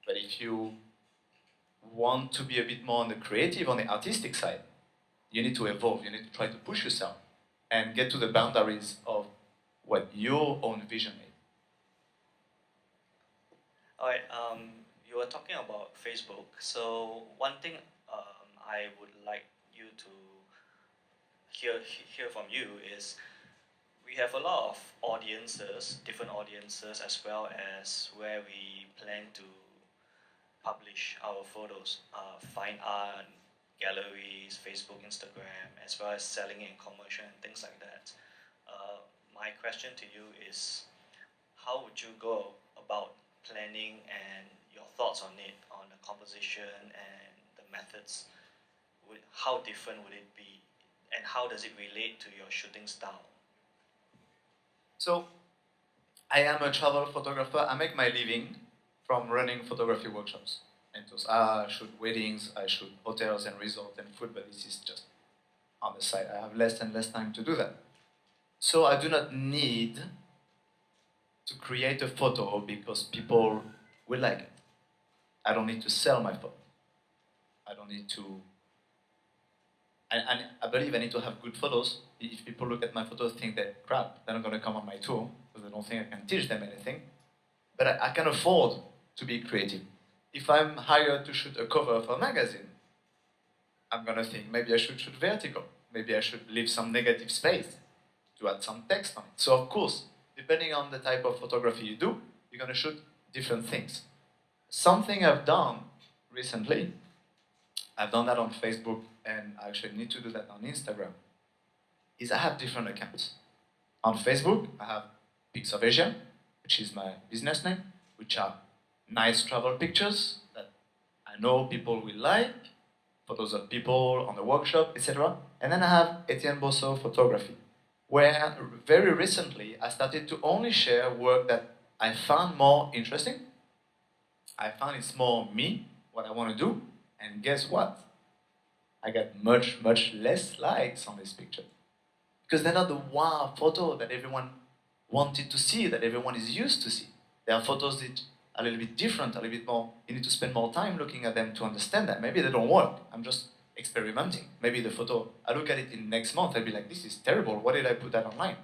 But if you want to be a bit more on the creative, on the artistic side, you need to evolve. You need to try to push yourself and get to the boundaries of what your own vision is. All right. You were talking about Facebook. So one thing I would like you to hear from you is we have a lot of audiences, different audiences, as well as where we plan to publish our photos, fine art, galleries, Facebook, Instagram, as well as selling it in commercial and things like that. My question to you is, how would you go about planning and your thoughts on it, on the composition and the methods? How different would it be, and how does it relate to your shooting style? So, I am a travel photographer. I make my living from running photography workshops. I shoot weddings, I shoot hotels and resorts and food, but this is just on the side. I have less and less time to do that. So I do not need to create a photo because people will like it. I don't need to sell my photo. I don't need to. And I believe I need to have good photos. If people look at my photos and think that crap, they're not going to come on my tour because they don't think I can teach them anything. But I can afford to be creative. If I'm hired to shoot a cover for a magazine, I'm going to think maybe I should shoot vertical. Maybe I should leave some negative space to add some text on it. So of course, depending on the type of photography you do, you're going to shoot different things. Something I've done recently, I've done that on Facebook and I actually need to do that on Instagram, is I have different accounts. On Facebook, I have Pics of Asia, which is my business name, which are nice travel pictures that I know people will like, photos of people on the workshop, etc. And then I have Etienne Bossot photography, where very recently I started to only share work that I found more interesting. I found it's more me, what I want to do, and guess what? I got much, much less likes on this picture. Because they're not the wow photo that everyone wanted to see, that everyone is used to see. There are photos that are a little bit different, a little bit more, you need to spend more time looking at them to understand that. Maybe they don't work, I'm just experimenting. Maybe the photo, I look at it in next month, I'll be like, this is terrible, why did I put that online?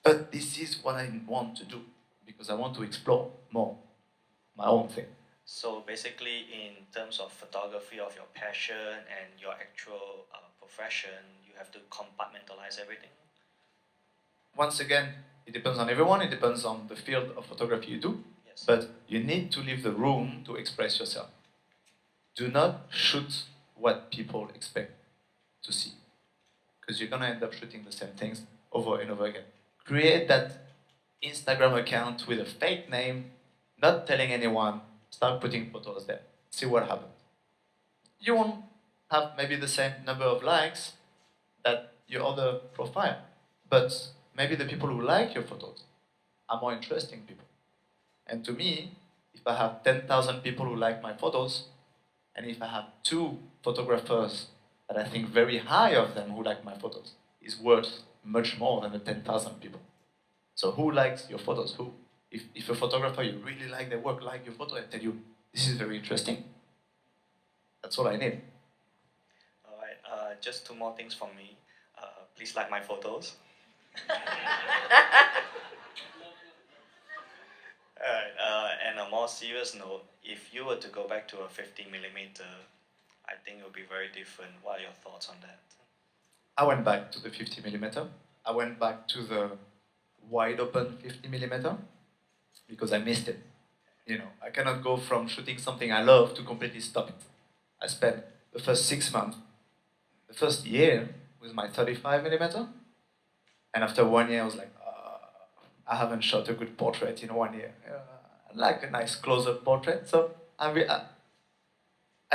But this is what I want to do, because I want to explore more my own thing. So basically, in terms of photography, of your passion and your actual profession, you have to compartmentalize everything? Once again, it depends on everyone, it depends on the field of photography you do, Yes. but you need to leave the room to express yourself. Do not shoot what people expect to see, because you're going to end up shooting the same things over and over again. Create that Instagram account with a fake name, not telling anyone, start putting photos there, see what happens. You won't have maybe the same number of likes that your other profile, but maybe the people who like your photos are more interesting people. And to me, if I have 10,000 people who like my photos, and if I have 2 photographers that I think very high of them who like my photos, is worth much more than the 10,000 people. So who likes your photos? Who? If a photographer, you really like their work, like your photo, and tell you, this is very interesting. That's all I need. All right, just 2 more things from me. Please like my photos. Alright, and a more serious note, if you were to go back to a 50mm, I think it would be very different. What are your thoughts on that? I went back to the 50mm. I went back to the wide open 50mm because I missed it. You know, I cannot go from shooting something I love to completely stop it. I spent the first 6 months, the first year with my 35mm, and after 1 year I was like, I haven't shot a good portrait in 1 year. I like a nice close-up portrait, so I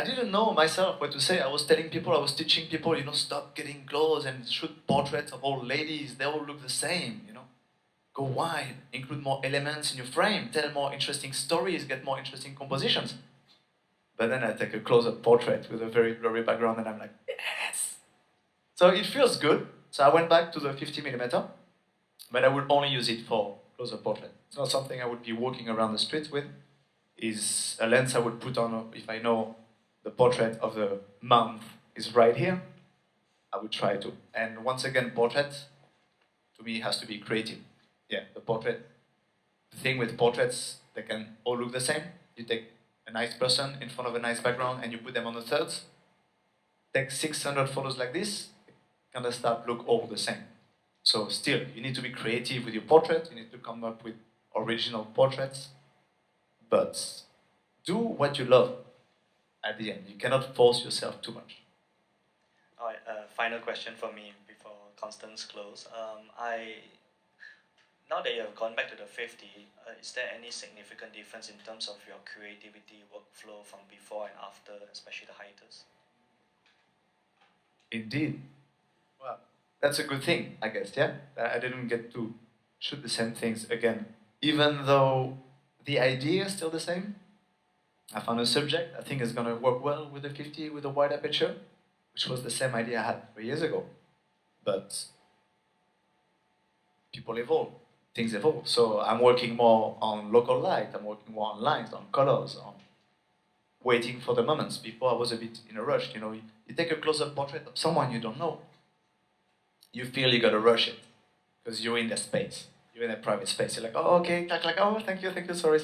didn't know myself what to say. I was telling people, I was teaching people, you know, stop getting close and shoot portraits of old ladies. They all look the same, you know. Go wide, include more elements in your frame, tell more interesting stories, get more interesting compositions. But then I take a close-up portrait with a very blurry background and I'm like, yes! So it feels good. So I went back to the 50mm, but I would only use it for close-up portrait. It's not something I would be walking around the streets with. It's a lens I would put on if I know the portrait of the month is right here, I would try to. And once again, portrait, to me, has to be creative. Yeah, the portrait. The thing with portraits, they can all look the same. You take a nice person in front of a nice background and you put them on the thirds. Take 600 photos like this, kind of start look all the same. So still, you need to be creative with your portrait. You need to come up with original portraits. But do what you love at the end. You cannot force yourself too much. All right, final question for me before Constance close. Now that you have gone back to the 50, is there any significant difference in terms of your creativity workflow from before and after, especially the hiatus? Indeed. Well, that's a good thing, I guess, yeah? I didn't get to shoot the same things again. Even though the idea is still the same, I found a subject I think is going to work well with the 50, with a wide aperture, which was the same idea I had 3 years ago. But people evolve, things evolve. So I'm working more on local light, I'm working more on lines, on colors, on waiting for the moments. Before I was a bit in a rush, you know, you take a close-up portrait of someone you don't know, you feel you gotta rush it, because you're in their space, you're in a private space, you're like, oh, okay, like, oh, thank you, sorry,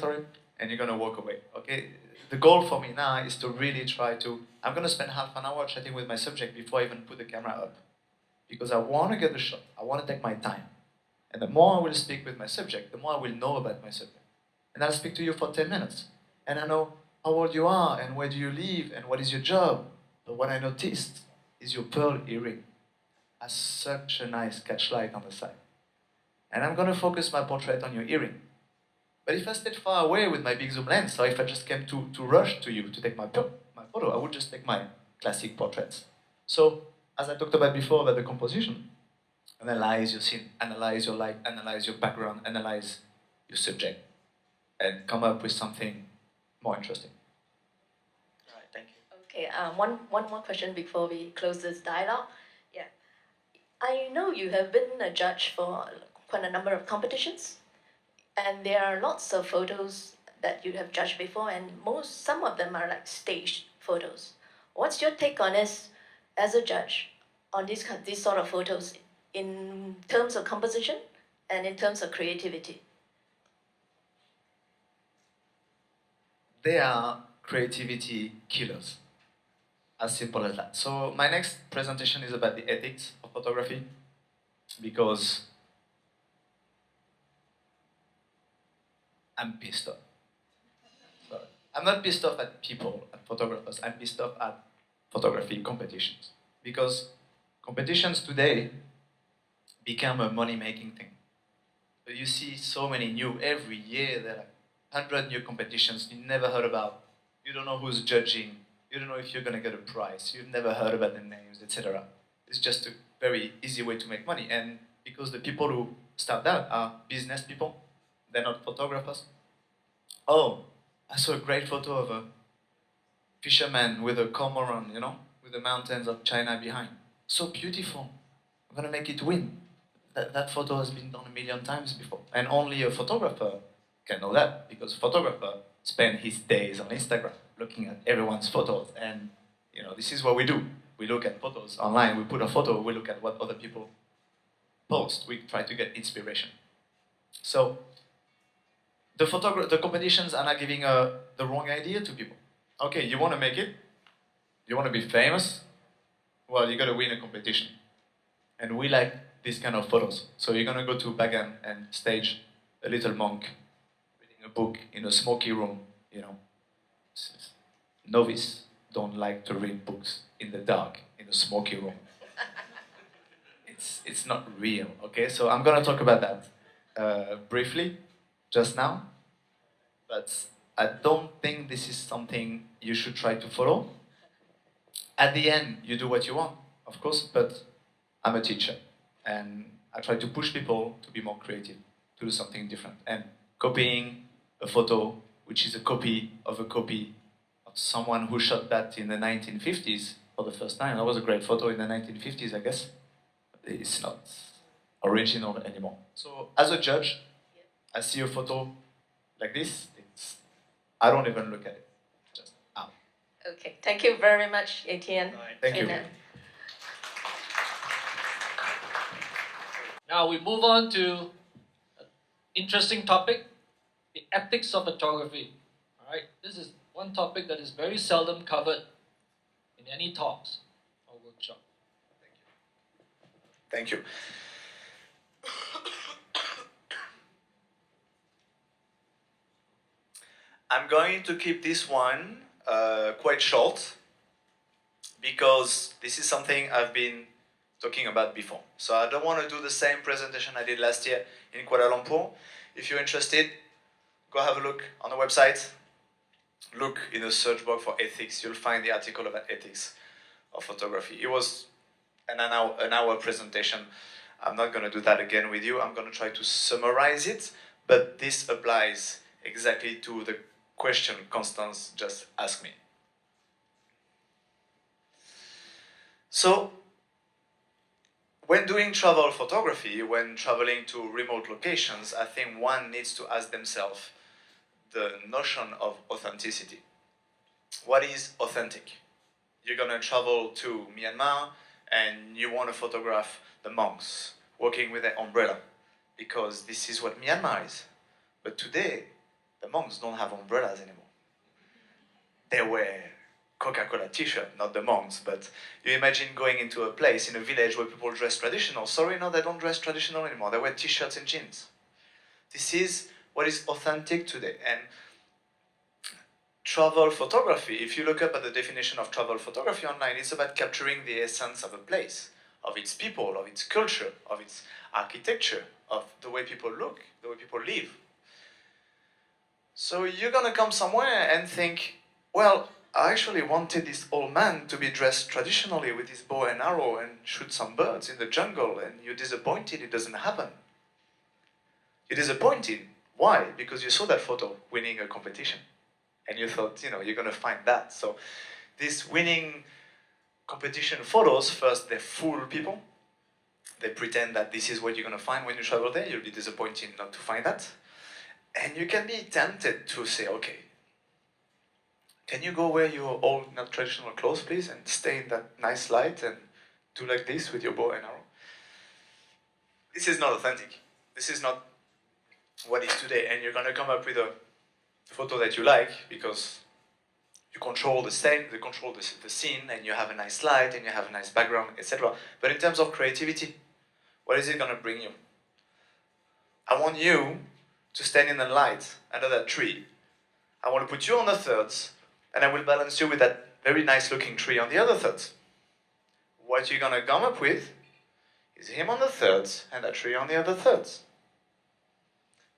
and you're gonna walk away, okay? The goal for me now is to really try to, I'm gonna spend half an hour chatting with my subject before I even put the camera up, because I wanna get the shot, I wanna take my time. And the more I will speak with my subject, the more I will know about my subject. And I'll speak to you for 10 minutes. And I know how old you are, and where do you live, and what is your job. But what I noticed is your pearl earring has such a nice catchlight on the side. And I'm gonna focus my portrait on your earring. But if I stayed far away with my big zoom lens, or if I just came to rush to you to take my photo, I would just take my classic portraits. So, as I talked about before about the composition, analyze your scene, analyze your light, analyze your background, analyze your subject, and come up with something more interesting. All right, thank you. Okay, one more question before we close this dialogue. Yeah, I know you have been a judge for quite a number of competitions, and there are lots of photos that you have judged before, and some of them are like staged photos. What's your take on this as a judge on these sort of photos in terms of composition and in terms of creativity? They are creativity killers. As simple as that. So my next presentation is about the ethics of photography, because I'm pissed off. Sorry. I'm not pissed off at people, at photographers. I'm pissed off at photography competitions. Because competitions today become a money-making thing. So you see so many new, every year there are 100 new competitions you never heard about. You don't know who's judging. You don't know if you're going to get a prize. You've never heard about the names, etc. It's just a very easy way to make money. And because the people who start that are business people, they're not photographers. Oh, I saw a great photo of a fisherman with a cormorant, you know, with the mountains of China behind. So beautiful. I'm going to make it win. That photo has been done 1,000,000 times before. And only a photographer can know that, because a photographer spends his days on Instagram looking at everyone's photos. And, you know, this is what we do. We look at photos online, we put a photo, we look at what other people post. We try to get inspiration. So, the competitions are not giving the wrong idea to people. Okay, you want to make it? You want to be famous? Well, you got to win a competition. And we like these kind of photos. So you're going to go to Bagan and stage a little monk reading a book in a smoky room, you know. Novice don't like to read books in the dark, in a smoky room. It's not real, okay? So I'm going to talk about that briefly, just now. But I don't think this is something you should try to follow. At the end, you do what you want, of course, but I'm a teacher, and I try to push people to be more creative, to do something different. And copying a photo, which is a copy of someone who shot that in the 1950s for the first time. That was a great photo in the 1950s, I guess. It's not original anymore. So as a judge, I see a photo like this, I don't even look at it. Just out. Okay, thank you very much, Etienne. Right. Thank you. Now we move on to an interesting topic, the ethics of photography. All right, this is one topic that is very seldom covered in any talks or workshop. Thank you. I'm going to keep this one quite short, because this is something I've been talking about before. So I don't want to do the same presentation I did last year in Kuala Lumpur. If you're interested, go have a look on the website. Look in the search box for ethics. You'll find the article about ethics of photography. It was an hour presentation. I'm not going to do that again with you. I'm going to try to summarize it, but this applies exactly to the question Constance just asked me. So, when doing travel photography, when traveling to remote locations, I think one needs to ask themselves the notion of authenticity. What is authentic? You're gonna travel to Myanmar and you want to photograph the monks walking with their umbrella because this is what Myanmar is. But today, the monks don't have umbrellas anymore. They wear Coca-Cola t-shirt, not the monks, but you imagine going into a place in a village where people dress traditional. Sorry, no, they don't dress traditional anymore. They wear t-shirts and jeans. This is what is authentic today. And travel photography, if you look up at the definition of travel photography online, it's about capturing the essence of a place, of its people, of its culture, of its architecture, of the way people look, the way people live. So you're gonna come somewhere and think, well, I actually wanted this old man to be dressed traditionally with his bow and arrow and shoot some birds in the jungle, and you're disappointed it doesn't happen. You're disappointed. Why? Because you saw that photo winning a competition. And you thought, you know, you're going to find that. So these winning competition photos, first they fool people. They pretend that this is what you're going to find when you travel there. You'll be disappointed not to find that. And you can be tempted to say, okay, can you go wear your old, not traditional clothes, please, and stay in that nice light and do like this with your bow and arrow? This is not authentic. This is not what is today. And you're going to come up with a photo that you like because you control the scene, the scene, and you have a nice light, and you have a nice background, etc. But in terms of creativity, what is it going to bring you? I want you to stand in the light under that tree. I want to put you on the thirds, and I will balance you with that very nice looking tree on the other thirds. What you're going to come up with is him on the thirds and that tree on the other thirds.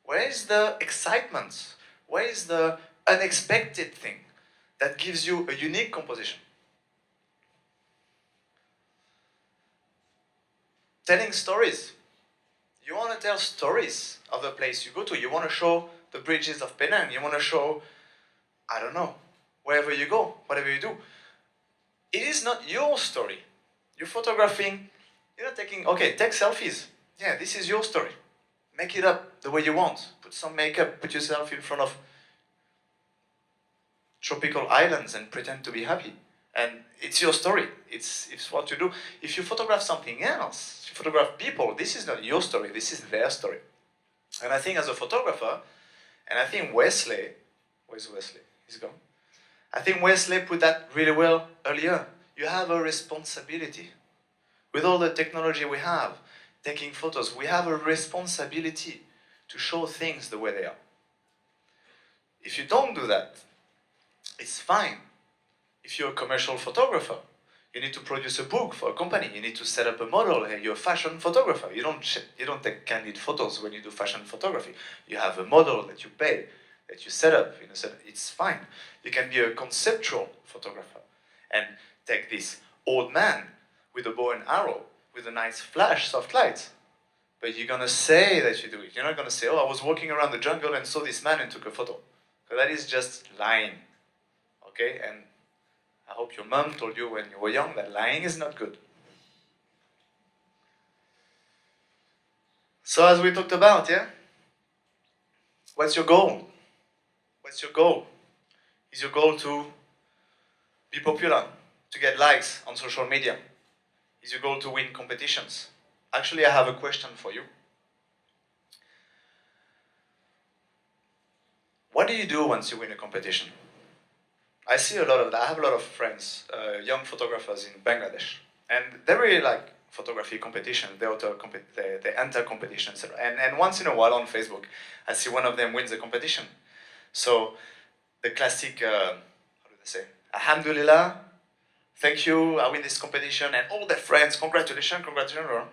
Where is the excitement? Where is the unexpected thing that gives you a unique composition? Telling stories. You want to tell stories of the place you go to. You want to show the bridges of Penang. You want to show, I don't know, wherever you go, whatever you do. It is not your story. You're photographing, you're not taking, okay, take selfies. Yeah, this is your story. Make it up the way you want. Put some makeup, put yourself in front of tropical islands and pretend to be happy. And it's your story. It's what you do. If you photograph something else, if you photograph people, this is not your story, this is their story. And I think as a photographer, and I think Wesley, where's Wesley? He's gone. I think Wesley put that really well earlier. You have a responsibility. With all the technology we have, taking photos, we have a responsibility to show things the way they are. If you don't do that, it's fine. If you're a commercial photographer, you need to produce a book for a company, you need to set up a model, and you're a fashion photographer. You don't take candid photos when you do fashion photography. You have a model that you pay, that you set up, it's fine. You can be a conceptual photographer and take this old man with a bow and arrow, with a nice flash, soft light. But you're gonna say that you do it. You're not gonna say, oh, I was walking around the jungle and saw this man and took a photo. Because that is just lying. Okay? And I hope your mom told you when you were young that lying is not good. So as we talked about, yeah? What's your goal? What's your goal? Is your goal to be popular? To get likes on social media? Is your goal to win competitions? Actually, I have a question for you. What do you do once you win a competition? I see a lot of that. I have a lot of friends, young photographers in Bangladesh, and they really like photography competitions. They enter competitions, and once in a while on Facebook, I see one of them wins a competition. So the classic, how do they say? Alhamdulillah, thank you, I win this competition, and all their friends, congratulations, congratulations.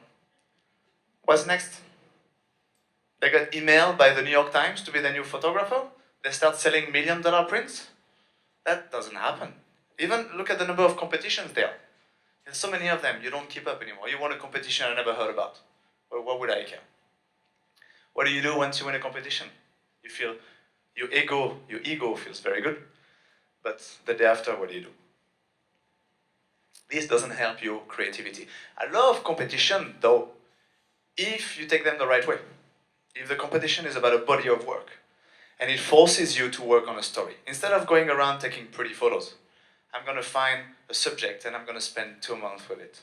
What's next? They got emailed by the New York Times to be the new photographer. They start selling $1 million prints. That doesn't happen. Even look at the number of competitions there. There's so many of them, you don't keep up anymore. You won a competition I never heard about. Well, what would I care? What do you do once you win a competition? You feel, your ego feels very good. But the day after, what do you do? This doesn't help your creativity. I love competition though, if you take them the right way. If the competition is about a body of work, and it forces you to work on a story. Instead of going around taking pretty photos, I'm going to find a subject and I'm going to spend 2 months with it.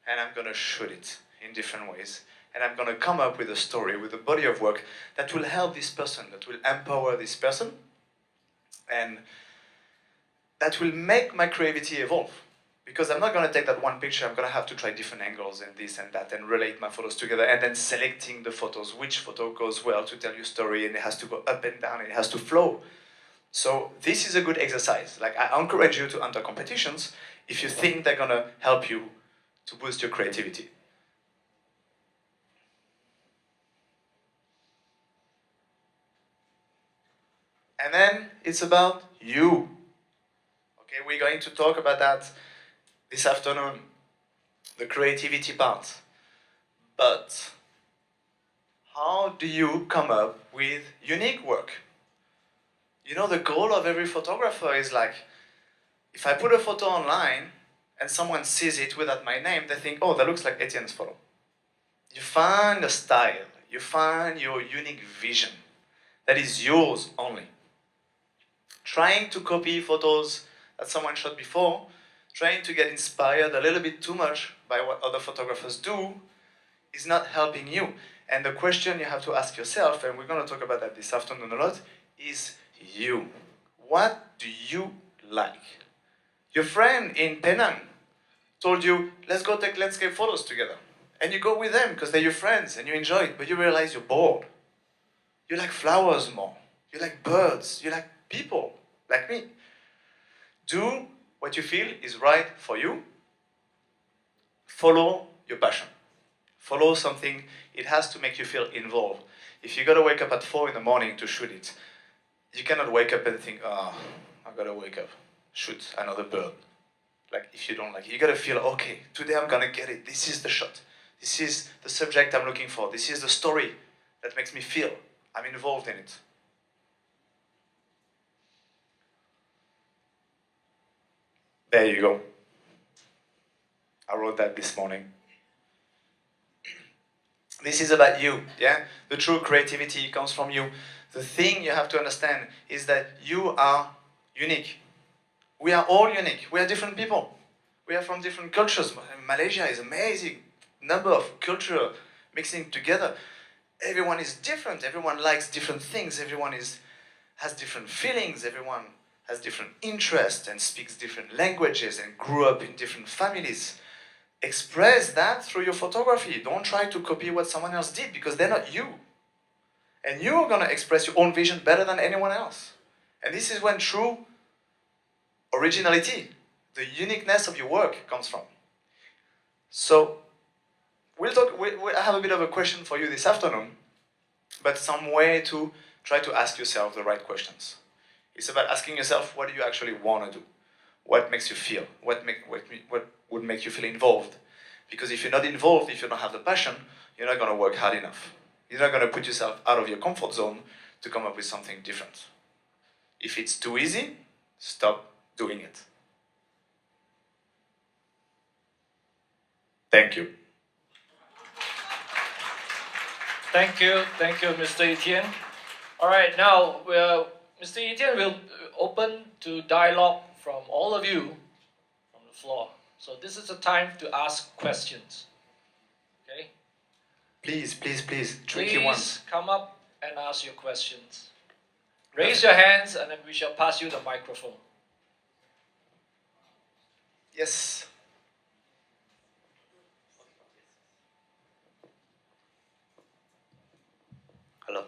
And I'm going to shoot it in different ways. And I'm going to come up with a story, with a body of work that will help this person, that will empower this person, and that will make my creativity evolve. Because I'm not going to take that one picture, I'm going to have to try different angles and this and that and relate my photos together and then selecting the photos, which photo goes well to tell you a story, and it has to go up and down and it has to flow. So this is a good exercise. Like, I encourage you to enter competitions if you think they're going to help you to boost your creativity. And then it's about you. Okay, we're going to talk about that this afternoon, the creativity part. But how do you come up with unique work? You know, the goal of every photographer is like, if I put a photo online and someone sees it without my name, they think, oh, that looks like Etienne's photo. You find a style, you find your unique vision that is yours only. Trying to copy photos that someone shot before, trying to get inspired a little bit too much by what other photographers do, is not helping you. And the question you have to ask yourself, and we're going to talk about that this afternoon a lot, is you. What do you like? Your friend in Penang told you, let's go take landscape photos together. And you go with them because they're your friends and you enjoy it, but you realize you're bored. You like flowers more. You like birds. You like people, like me. Do what you feel is right for you. Follow your passion. Follow something. It has to make you feel involved. If you got to wake up at 4 in the morning to shoot it, you cannot wake up and think, oh, I got to wake up, shoot another bird. Like, if you don't like it, you got to feel, okay, today I'm going to get it. This is the shot. This is the subject I'm looking for. This is the story that makes me feel I'm involved in it. There you go. I wrote that this morning. This is about you, yeah? The true creativity comes from you. The thing you have to understand is that you are unique. We are all unique. We are different people. We are from different cultures. Malaysia is amazing. Number of culture mixing together. Everyone is different. Everyone likes different things. Everyone has different feelings. Everyone has different interests and speaks different languages and grew up in different families. Express that through your photography. Don't try to copy what someone else did because they're not you. And you're going to express your own vision better than anyone else. And this is when true originality, the uniqueness of your work comes from. So, I have a bit of a question for you this afternoon, but some way to try to ask yourself the right questions. It's about asking yourself, what do you actually want to do? What makes you feel? What would make you feel involved? Because if you're not involved, if you don't have the passion, you're not going to work hard enough. You're not going to put yourself out of your comfort zone to come up with something different. If it's too easy, stop doing it. Thank you. Thank you, Mr. Etienne. All right, now Mr. Etienne will open to dialogue from all of you from the floor. So this is the time to ask questions. Okay? Please, tricky ones. Please come up and ask your questions. Raise your hands and then we shall pass you the microphone. Yes. Hello.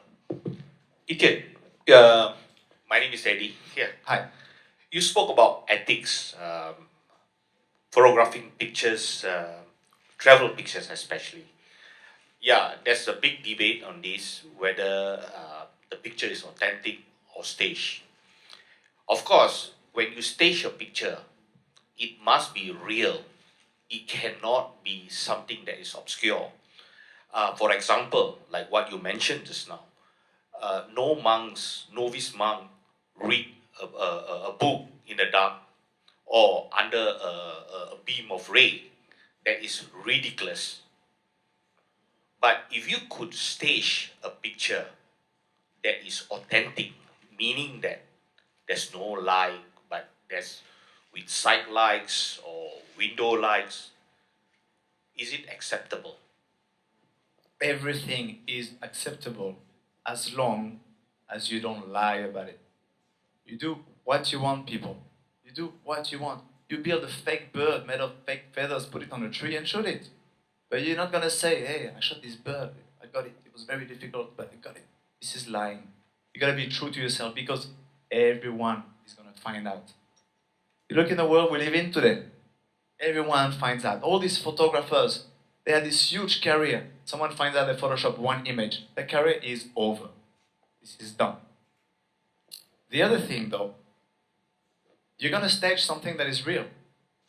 Etienne, my name is Eddie. Here. Hi. You spoke about ethics, photographing pictures, travel pictures especially. Yeah, there's a big debate on this, whether the picture is authentic or staged. Of course, when you stage a picture, it must be real. It cannot be something that is obscure. For example, like what you mentioned just now, no novice monk read a book in the dark or under a beam of ray, that is ridiculous. But if you could stage a picture that is authentic, meaning that there's no light, but there's with side lights or window lights, is it acceptable? Everything is acceptable as long as you don't lie about it. You do what you want, people. You do what you want. You build a fake bird made of fake feathers, put it on a tree and shoot it. But you're not gonna say, hey, I shot this bird, I got it. It was very difficult, but I got it. This is lying. You gotta be true to yourself because everyone is gonna find out. You look in the world we live in today, everyone finds out. All these photographers, they have this huge career. Someone finds out they Photoshop one image. Their career is over. This is done. The other thing though, you're gonna stage something that is real,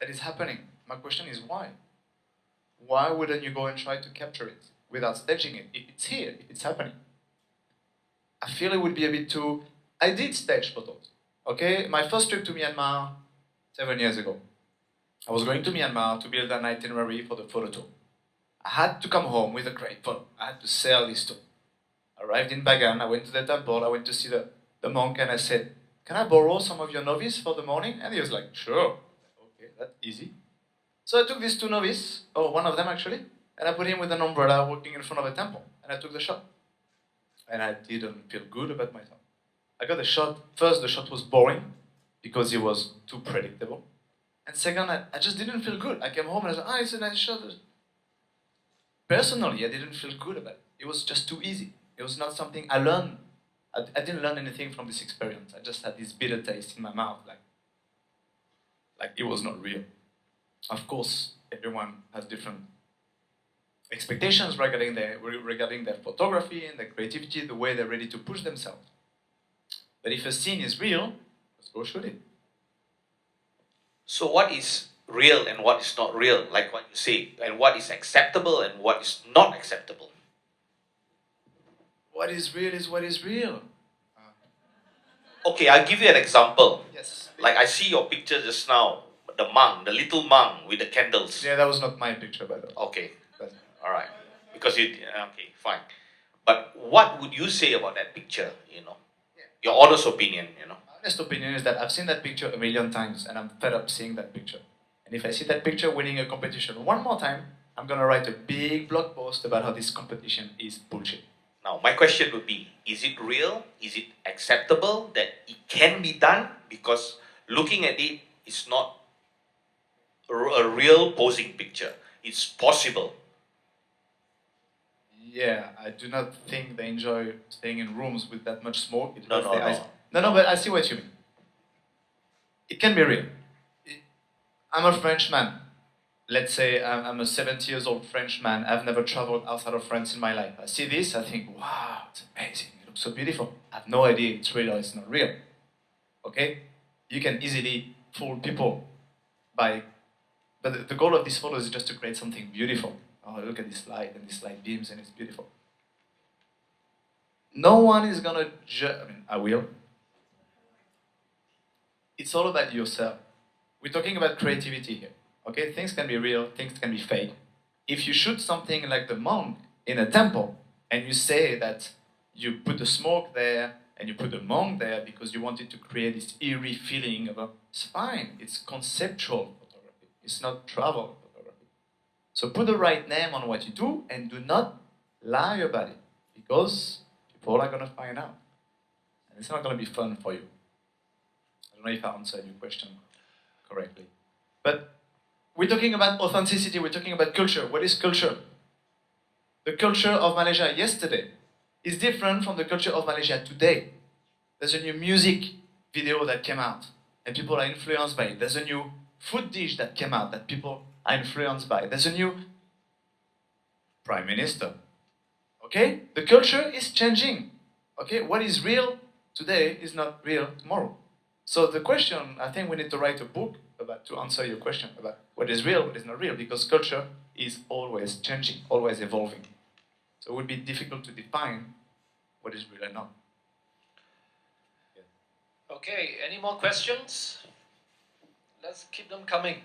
that is happening. My question is why? Why wouldn't you go and try to capture it without staging it? If it's here, if it's happening. I feel it would be a bit too... I did stage photos, okay? My first trip to Myanmar 7 years ago. I was going to Myanmar to build an itinerary for the photo tour. I had to come home with a great photo. I had to sell this tour. I arrived in Bagan, I went to the temple, I went to see the monk and I said, can I borrow some of your novice for the morning? And he was like, sure. Okay, that's easy. So I took these two novices, or one of them actually, and I put him with an umbrella walking in front of a temple, and I took the shot. And I didn't feel good about myself. I got the shot. First, the shot was boring, because it was too predictable. And second, I just didn't feel good. I came home and I said, it's a nice shot. Personally, I didn't feel good about it. It was just too easy. It was not something I learned. I didn't learn anything from this experience. I just had this bitter taste in my mouth, like it was not real. Of course, everyone has different expectations regarding their photography and their creativity, the way they're ready to push themselves. But if a scene is real, let's go shoot it. So what is real and what is not real, like what you say, and what is acceptable and what is not acceptable? What is real is what is real. Okay, I'll give you an example. Yes. Like I see your picture just now, the monk, the little monk with the candles. Yeah, that was not my picture, by the way. Okay, all right. Because you, okay, fine. But what would you say about that picture, Your honest opinion, My honest opinion is that I've seen that picture a million times and I'm fed up seeing that picture. And if I see that picture winning a competition one more time, I'm gonna write a big blog post about how this competition is bullshit. Now, my question would be, is it real? Is it acceptable that it can be done? Because looking at it is not a real posing picture. It's possible. Yeah, I do not think they enjoy staying in rooms with that much smoke. It No, hurts their eyes. no. No, but I see what you mean. It can be real. I'm a Frenchman. Let's say I'm a 70 years old Frenchman. I've never traveled outside of France in my life. I see this, I think, wow, it's amazing. It looks so beautiful. I have no idea it's real or it's not real. Okay? You can easily fool people by... But the goal of this photo is just to create something beautiful. Oh, look at this light and this light beams and it's beautiful. No one is gonna judge. I mean, I will. It's all about yourself. We're talking about creativity here. Okay, things can be real, things can be fake. If you shoot something like the monk in a temple and you say that you put the smoke there and you put the monk there because you wanted to create this eerie feeling of it's fine, it's conceptual photography, it's not travel photography. So put the right name on what you do and do not lie about it because people are gonna find out. And it's not gonna be fun for you. I don't know if I answered your question correctly. But we're talking about authenticity, we're talking about culture. What is culture? The culture of Malaysia yesterday is different from the culture of Malaysia today. There's a new music video that came out and people are influenced by it. There's a new food dish that came out that people are influenced by. There's a new prime minister. Okay? The culture is changing. Okay? What is real today is not real tomorrow. So the question, I think we need to write a book to answer your question about what is real, what is not real, because culture is always changing, always evolving. So it would be difficult to define what is real and not. Okay, any more questions? let's keep them coming.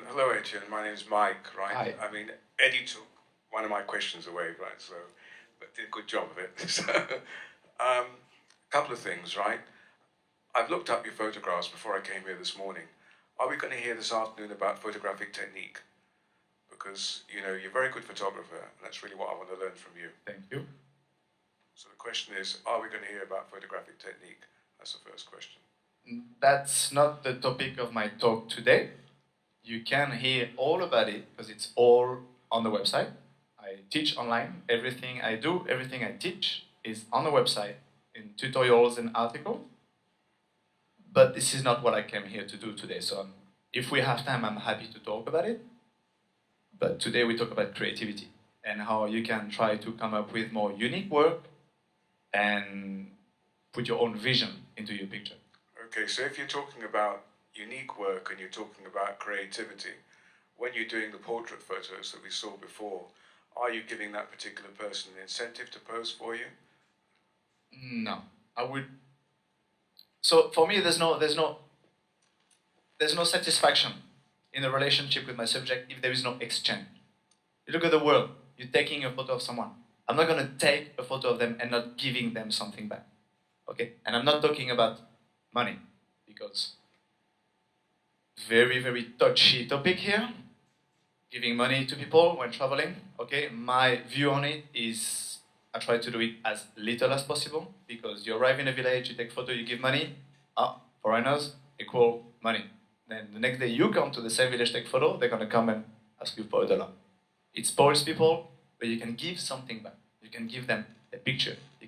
Hello, Etienne. My name is Mike, right? Hi. I mean, Eddie took one of my questions away, right? So, but did a good job of it. So, couple of things, right? I've looked up your photographs before I came here this morning. Are we going to hear this afternoon about photographic technique? Because, you know, you're a very good photographer, and that's really what I want to learn from you. Thank you. So the question is, are we going to hear about photographic technique? That's the first question. That's not the topic of my talk today. You can hear all about it because it's all on the website. I teach online. Everything I do, everything I teach is on the website in tutorials and articles. But this is not what I came here to do today. So if we have time, I'm happy to talk about it. But today we talk about creativity and how you can try to come up with more unique work and put your own vision into your picture. Okay, so if you're talking about unique work and you're talking about creativity, when you're doing the portrait photos that we saw before, are you giving that particular person an incentive to pose for you? No, I would. So for me, there's no satisfaction in a relationship with my subject if there is no exchange. You look at the world. You're taking a photo of someone. I'm not going to take a photo of them and not giving them something back. Okay, and I'm not talking about money because very, very touchy topic here. Giving money to people when traveling. Okay, my view on it is I try to do it as little as possible because you arrive in a village, you take photo, you give money. Foreigners equal money. Then the next day you come to the same village, take photo, they're gonna come and ask you for $1. It spoils people, but you can give something back. You can give them a picture. You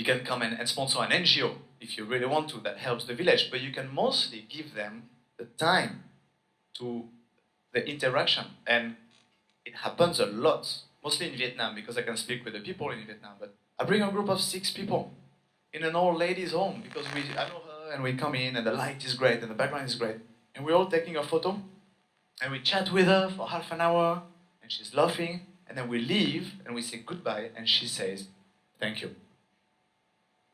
can come and sponsor an NGO if you really want to, that helps the village, but you can mostly give them the time to the interaction. And it happens a lot, mostly in Vietnam, because I can speak with the people in Vietnam, but I bring a group of 6 people in an old lady's home because I know her and we come in and the light is great and the background is great and we're all taking a photo and we chat with her for half an hour and she's laughing and then we leave and we say goodbye and she says thank you.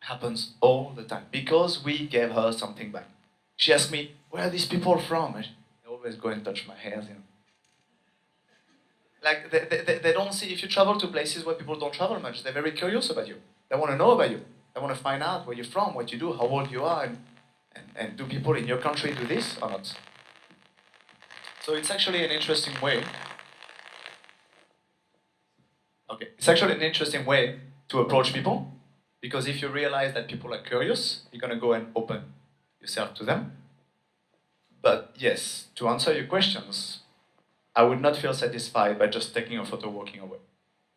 Happens all the time because we gave her something back. She asked me, where are these people from? And I always go and touch my hair, you know. Like they don't see, if you travel to places where people don't travel much, they're very curious about you. They want to know about you. They want to find out where you're from, what you do, how old you are, and do people in your country do this or not? So it's actually an interesting way. Okay, it's actually an interesting way to approach people. Because if you realize that people are curious, you're going to go and open yourself to them. But yes, to answer your questions, I would not feel satisfied by just taking a photo, walking away.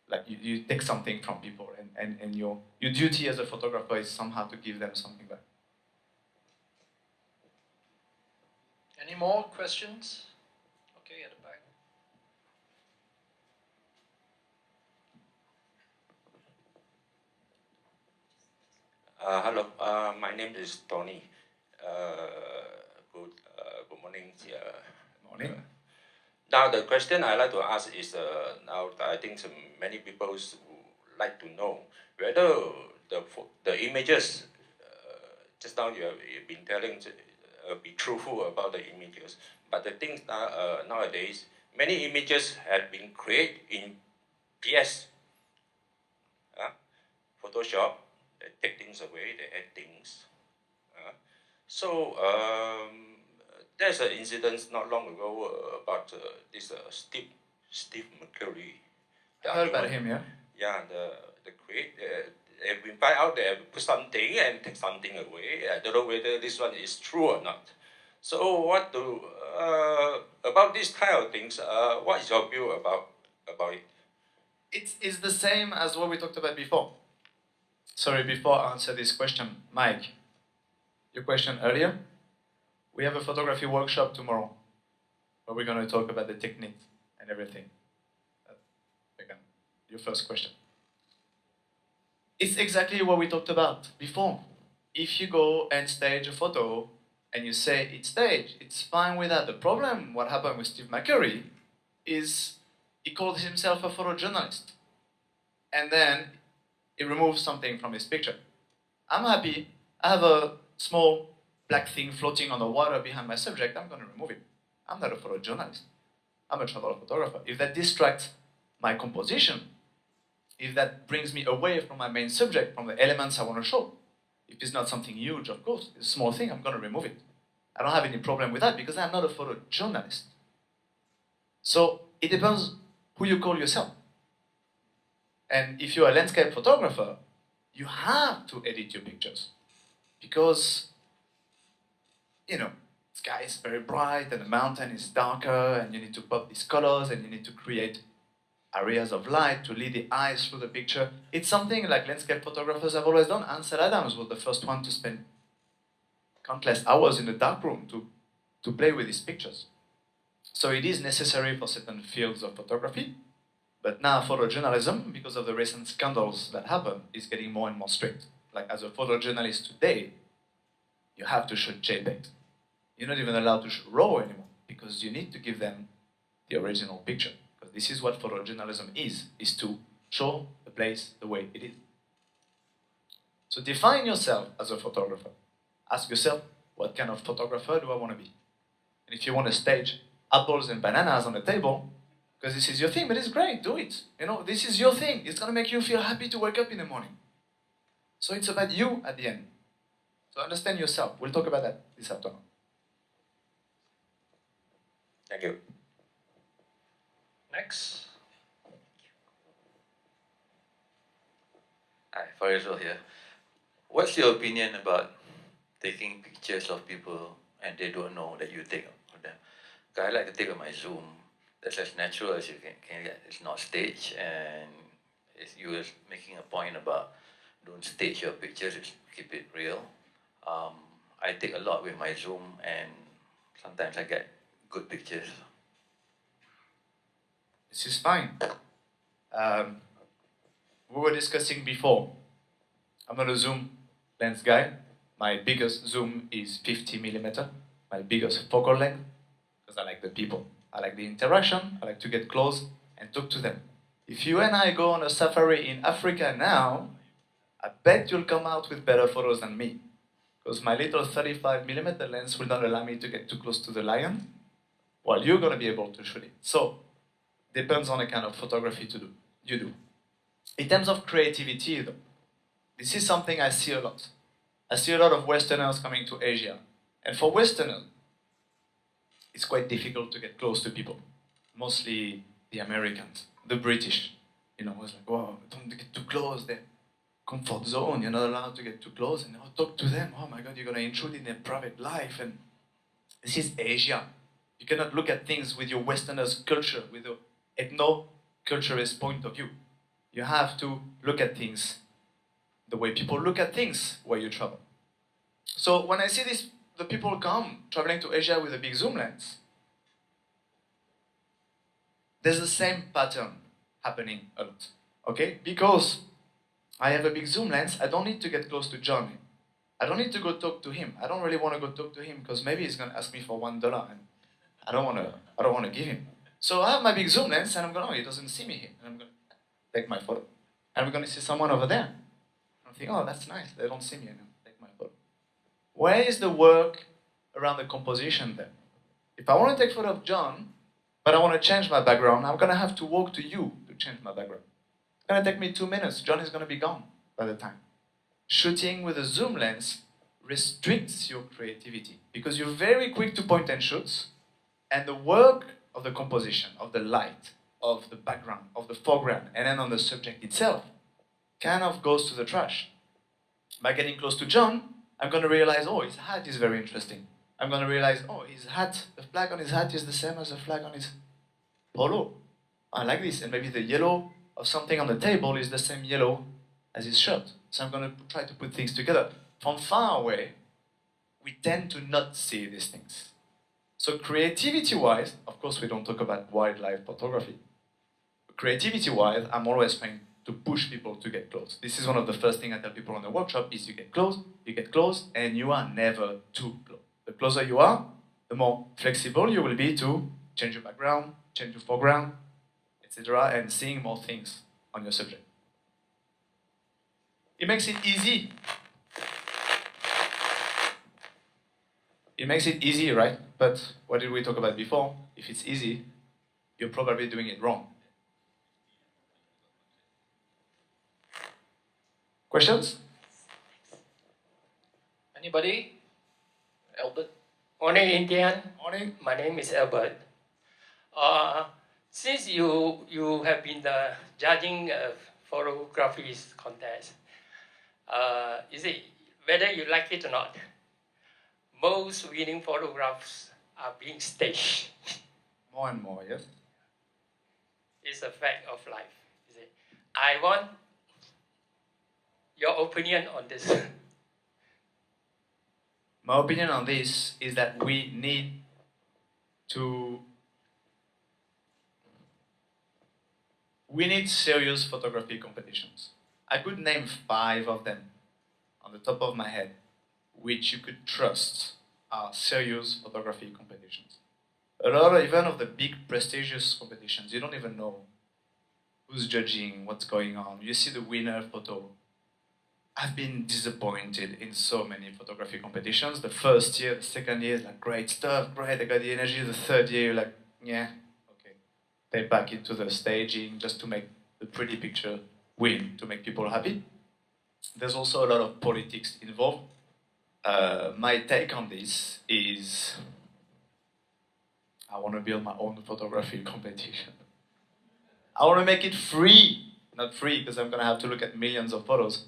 Like you take something from people and your duty as a photographer is somehow to give them something back. Any more questions? Okay, at the back. Hello, my name is Tony. Good morning. Morning. Now the question I like to ask is now I think many people would like to know whether the images just now you've been telling be truthful about the images, but the things nowadays many images have been created in PS, Photoshop. They take things away, they add things. So there's an incident not long ago about this Steve McCurry. I heard about him, yeah? Yeah, the create. We find out they put something and take something away. I don't know whether this one is true or not. So what about these kind of things? What is your view about it? It's the same as what we talked about before. Sorry, before I answer this question, Mike, your question earlier, we have a photography workshop tomorrow where we're going to talk about the techniques and everything. Again, your first question. It's exactly what we talked about before. If you go and stage a photo and you say it's staged, it's fine with that. The problem, what happened with Steve McCurry, is he called himself a photojournalist. And then he removes something from his picture. I'm happy. I have a small black thing floating on the water behind my subject. I'm going to remove it. I'm not a photojournalist. I'm a travel photographer. If that distracts my composition, if that brings me away from my main subject, from the elements I want to show, if it's not something huge, of course, it's a small thing, I'm going to remove it. I don't have any problem with that because I'm not a photojournalist. So it depends who you call yourself. And if you're a landscape photographer, you have to edit your pictures because, you know, the sky is very bright and the mountain is darker and you need to pop these colors and you need to create areas of light to lead the eyes through the picture. It's something like landscape photographers have always done. Ansel Adams was the first one to spend countless hours in the darkroom to play with his pictures. So it is necessary for certain fields of photography, but now photojournalism, because of the recent scandals that happen, is getting more and more strict. Like as a photojournalist today, you have to shoot JPEG. You're not even allowed to shoot RAW anymore because you need to give them the original picture. Because this is what photojournalism is to show the place the way it is. So define yourself as a photographer. Ask yourself, what kind of photographer do I want to be? And if you want to stage apples and bananas on the table, because this is your thing, but it's great, do it. You know, this is your thing. It's going to make you feel happy to wake up in the morning. So it's about you at the end. So understand yourself. We'll talk about that this afternoon. Thank you. Next. Hi, Faisal here. What's your opinion about taking pictures of people and they don't know that you take of them? 'Cause I like to take on my Zoom. That's as natural as you can get. It's not staged, and you were making a point about don't stage your pictures, keep it real. I take a lot with my Zoom, and sometimes I get good pictures. This is fine. We were discussing before. I'm not a zoom lens guy. My biggest zoom is 50 millimeter. My biggest focal length, because I like the people. I like the interaction. I like to get close and talk to them. If you and I go on a safari in Africa now, I bet you'll come out with better photos than me. Because my little 35 millimeter lens will not allow me to get too close to the lion, while you're going to be able to shoot it. So, depends on the kind of photography you do. In terms of creativity, though, this is something I see a lot. I see a lot of Westerners coming to Asia. And for Westerners, it's quite difficult to get close to people. Mostly the Americans, the British. You know, it's like, wow, don't get too close. Their comfort zone, you're not allowed to get too close. And talk to them. Oh my God, you're going to intrude in their private life. And this is Asia. You cannot look at things with your Westerners' culture, with your ethno-culturist point of view. You have to look at things the way people look at things where you travel. So when I see the people come traveling to Asia with a big zoom lens, there's the same pattern happening a lot. Okay? Because I have a big zoom lens, I don't need to get close to John. I don't need to go talk to him. I don't really want to go talk to him because maybe he's going to ask me for $1 and I don't want to give him. So I have my big zoom lens and I'm going, oh, he doesn't see me here. And I'm going to take my photo. And we're going to see someone over there. I'm thinking, oh, that's nice. They don't see me. And take my photo. Where is the work around the composition then? If I want to take photo of John, but I want to change my background, I'm going to have to walk to you to change my background. It's going to take me 2 minutes. John is going to be gone by the time. Shooting with a zoom lens restricts your creativity because you're very quick to point and shoot, and the work of the composition, of the light, of the background, of the foreground, and then on the subject itself, kind of goes to the trash. By getting close to John, I'm going to realize, oh, his hat is very interesting. I'm going to realize, oh, his hat, the flag on his hat is the same as the flag on his polo. I like this. And maybe the yellow of something on the table is the same yellow as his shirt. So I'm going to try to put things together. From far away, we tend to not see these things. So creativity-wise, of course we don't talk about wildlife photography. Creativity-wise, I'm always trying to push people to get close. This is one of the first things I tell people on the workshop is you get close, and you are never too close. The closer you are, the more flexible you will be to change your background, change your foreground, etc., and seeing more things on your subject. It makes it easy. It makes it easy, right? But what did we talk about before? If it's easy, you're probably doing it wrong. Questions? Anybody? Albert? Morning, Indian. Morning. My name is Albert. Since you have been judging photography contest, is it whether you like it or not? Most winning photographs are being staged. More and more, yes. It's a fact of life. Is it? I want your opinion on this. My opinion on this is that we need serious photography competitions. I could name 5 of them on the top of my head, which you could trust are serious photography competitions. A lot of, even of the big prestigious competitions, you don't even know who's judging, what's going on. You see the winner photo. I've been disappointed in so many photography competitions. The first year, the second year, like, great stuff, great, I got the energy. The third year, you're like, yeah, okay. They're back into the staging just to make the pretty picture win, to make people happy. There's also a lot of politics involved. My take on this is I want to build my own photography competition. I want to make it free. Not free, because I'm going to have to look at millions of photos.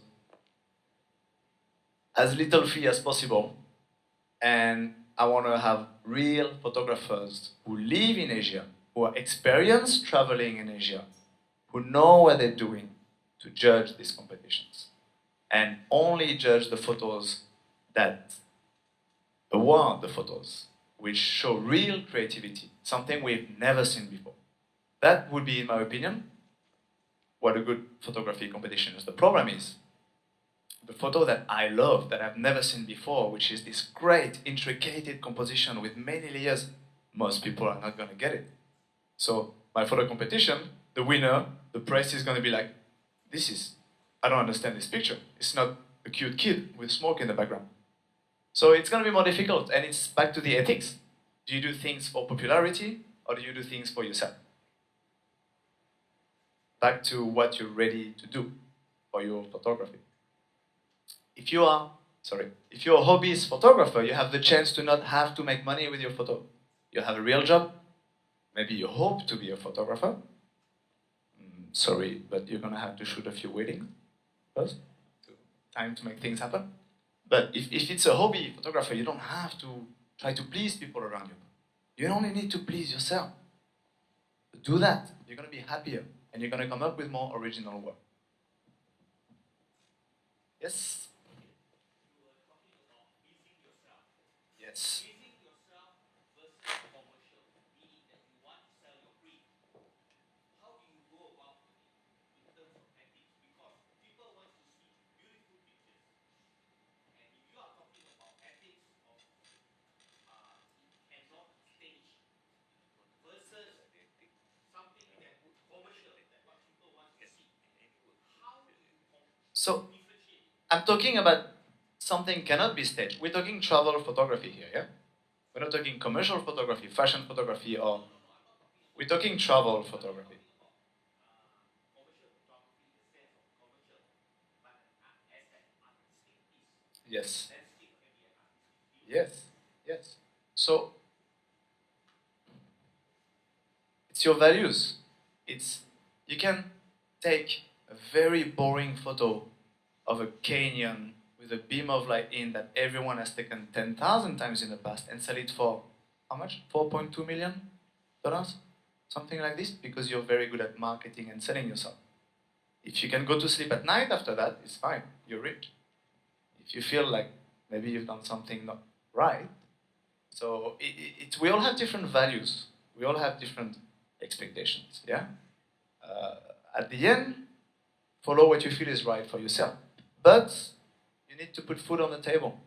As little fee as possible. And I want to have real photographers who live in Asia, who are experienced traveling in Asia, who know what they're doing to judge these competitions. And only judge the photos that award the photos, which show real creativity, something we've never seen before. That would be, in my opinion, what a good photography competition is. The problem is, the photo that I love, that I've never seen before, which is this great, intricate composition with many layers, most people are not going to get it. So, my photo competition, the winner, the press is going to be like, I don't understand this picture. It's not a cute kid with smoke in the background. So it's going to be more difficult, and it's back to the ethics. Do you do things for popularity, or do you do things for yourself? Back to what you're ready to do for your photography. If you're a hobbyist photographer, you have the chance to not have to make money with your photo. You have a real job. Maybe you hope to be a photographer. Sorry, but you're going to have to shoot a few weddings first. Time to make things happen. But if it's a hobby photographer, you don't have to try to please people around you. You only need to please yourself. Do that. You're going to be happier. And you're going to come up with more original work. Yes? Yes. So, I'm talking about something cannot be staged. We're talking travel photography here, yeah? We're not talking commercial photography, fashion photography, or... We're talking travel photography. Yes. Yes, yes. So, it's your values. You can take a very boring photo of a canyon with a beam of light in that everyone has taken 10,000 times in the past and sell it for, how much? $4.2 million? Something like this, because you're very good at marketing and selling yourself. If you can go to sleep at night after that, it's fine, you're rich. If you feel like maybe you've done something not right, so we all have different values, we all have different expectations, yeah? At the end, follow what you feel is right for yourself. But you need to put food on the table.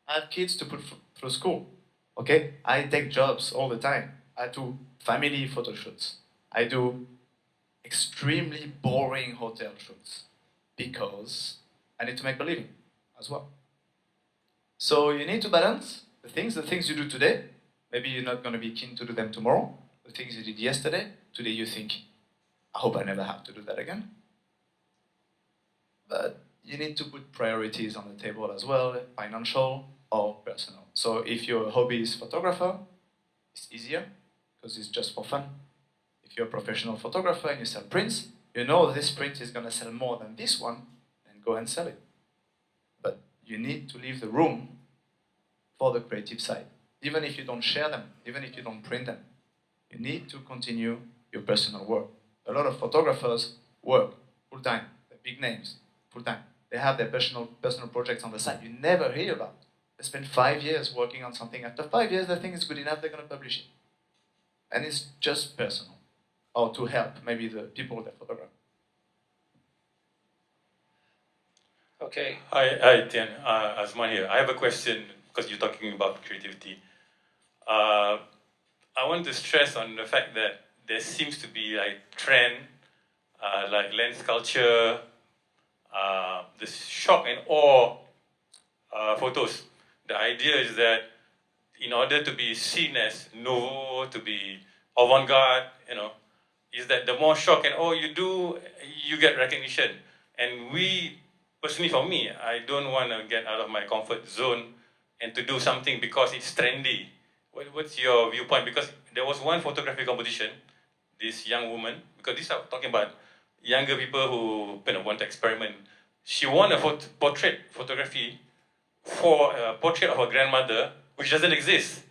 I have kids to put through school, okay? I take jobs all the time. I do family photo shoots. I do extremely boring hotel shoots because I need to make a living as well. So you need to balance the things you do today. Maybe you're not going to be keen to do them tomorrow. The things you did yesterday, today you think, I hope I never have to do that again. But you need to put priorities on the table as well, financial or personal. So if you're a hobbyist photographer, it's easier because it's just for fun. If you're a professional photographer and you sell prints, you know this print is going to sell more than this one, and go and sell it. But you need to leave the room for the creative side. Even if you don't share them, even if you don't print them, you need to continue your personal work. A lot of photographers work full-time, they're big names, full-time. They have their personal projects on the side you never hear about. They spend 5 years working on something. After 5 years, they think it's good enough, they're going to publish it. And it's just personal, or to help maybe the people that photograph. Okay. Hi Etienne, Azman here. I have a question because you're talking about creativity. I want to stress on the fact that there seems to be like trend, like lens culture, the shock and awe photos. The idea is that in order to be seen as nouveau, to be avant-garde, is that the more shock and awe you do, you get recognition. And personally for me, I don't want to get out of my comfort zone and to do something because it's trendy. What's your viewpoint? Because there was one photography competition, this young woman, because this I'm talking about younger people who want to experiment. She won a portrait photography for a portrait of her grandmother, which doesn't exist.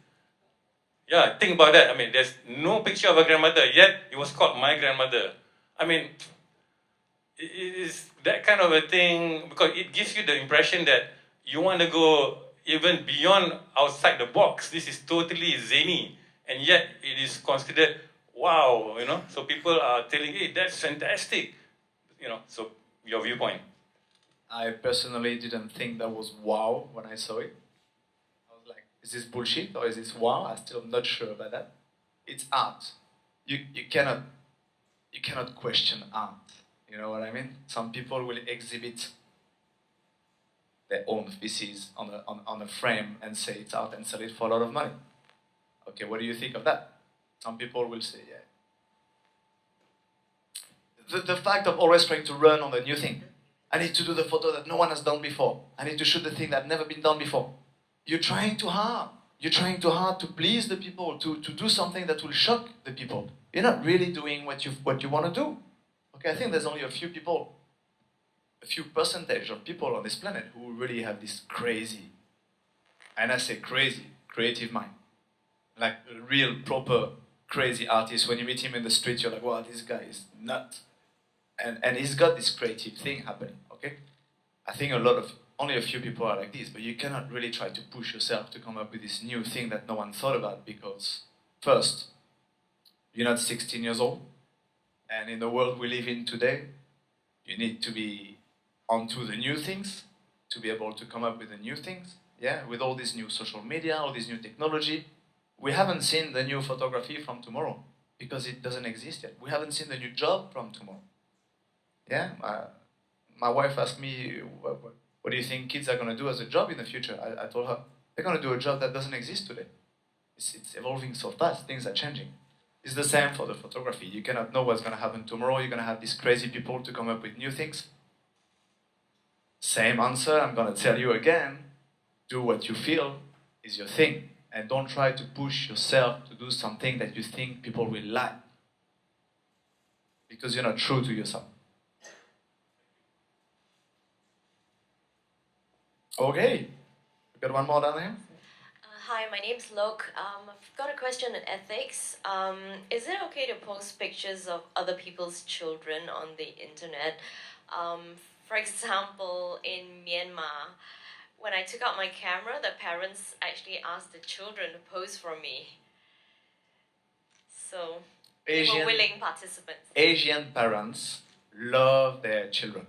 Yeah, think about that. I mean, there's no picture of her grandmother, yet it was called My Grandmother. I mean, it is that kind of a thing, because it gives you the impression that you want to go even beyond outside the box. This is totally zany, and yet it is considered wow, so people are telling, hey, that's fantastic, so your viewpoint. I personally didn't think that was wow when I saw it. I was like, is this bullshit or is this wow? I'm still not sure about that. It's art. You cannot question art. You know what I mean? Some people will exhibit their own pieces on a frame and say it's art and sell it for a lot of money. Okay, what do you think of that? Some people will say, yeah. The fact of always trying to run on the new thing. I need to do the photo that no one has done before. I need to shoot the thing that never been done before. You're trying too hard. You're trying too hard to please the people, to do something that will shock the people. You're not really doing what you want to do. Okay, I think there's only a few percentage of people on this planet who really have this crazy, and I say crazy, creative mind. Like a real, proper, crazy artist. When you meet him in the street, you're like, wow, this guy is nuts. And he's got this creative thing happening, okay? I think only a few people are like this, but you cannot really try to push yourself to come up with this new thing that no one thought about, because first, you're not 16 years old, and in the world we live in today, you need to be onto the new things, to be able to come up with the new things, yeah? With all this new social media, all this new technology, we haven't seen the new photography from tomorrow, because it doesn't exist yet. We haven't seen the new job from tomorrow. Yeah, my wife asked me, what do you think kids are going to do as a job in the future? I told her, they're going to do a job that doesn't exist today. It's evolving so fast, things are changing. It's the same for the photography. You cannot know what's going to happen tomorrow. You're going to have these crazy people to come up with new things. Same answer, I'm going to tell you again, do what you feel is your thing. And don't try to push yourself to do something that you think people will like. Because you're not true to yourself. Okay, we got one more down there. Hi, my name's Lok. I've got a question on ethics. Is it okay to post pictures of other people's children on the internet? For example, in Myanmar, when I took out my camera, the parents actually asked the children to pose for me. So, they were willing participants. Asian parents love their children.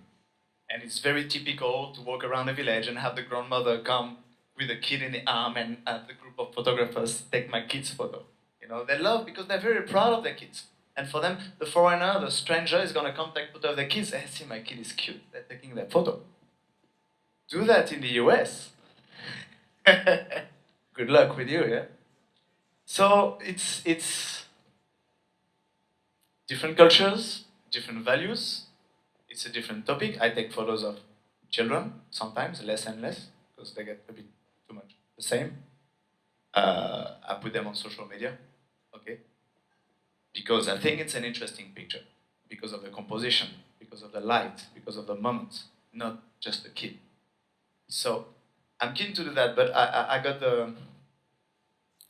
And it's very typical to walk around a village and have the grandmother come with a kid in the arm and have the group of photographers take my kid's photo. They love because they're very proud of their kids. And for them, the foreigner, the stranger is going to come take photo of their kids. Hey, see, my kid is cute. They're taking their photo. do that in the US. Good luck with you, yeah? So it's different cultures, different values. It's a different topic. I take photos of children, sometimes, less and less, because they get a bit too much the same. I put them on social media, okay? Because I think it's an interesting picture, because of the composition, because of the light, because of the moment, not just the kid. So I'm keen to do that, but I got the,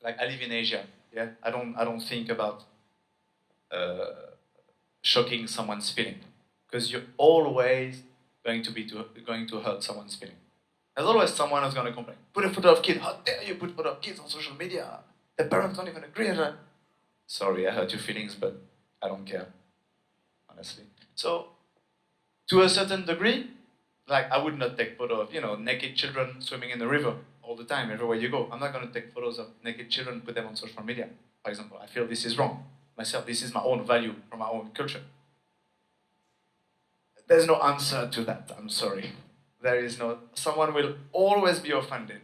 like, I live in Asia, yeah? I don't think about shocking someone's feeling, because you're always going to hurt someone's feeling. There's always someone who's going to complain. Put a photo of kids. How dare you put photo of kids on social media? The parents don't even agree on that. Sorry, I hurt your feelings, but I don't care, honestly. So, to a certain degree, like, I would not take photo of, naked children swimming in the river all the time, everywhere you go. I'm not going to take photos of naked children, put them on social media, for example. I feel this is wrong. Myself, this is my own value from my own culture. There's no answer to that, I'm sorry. There is no, someone will always be offended,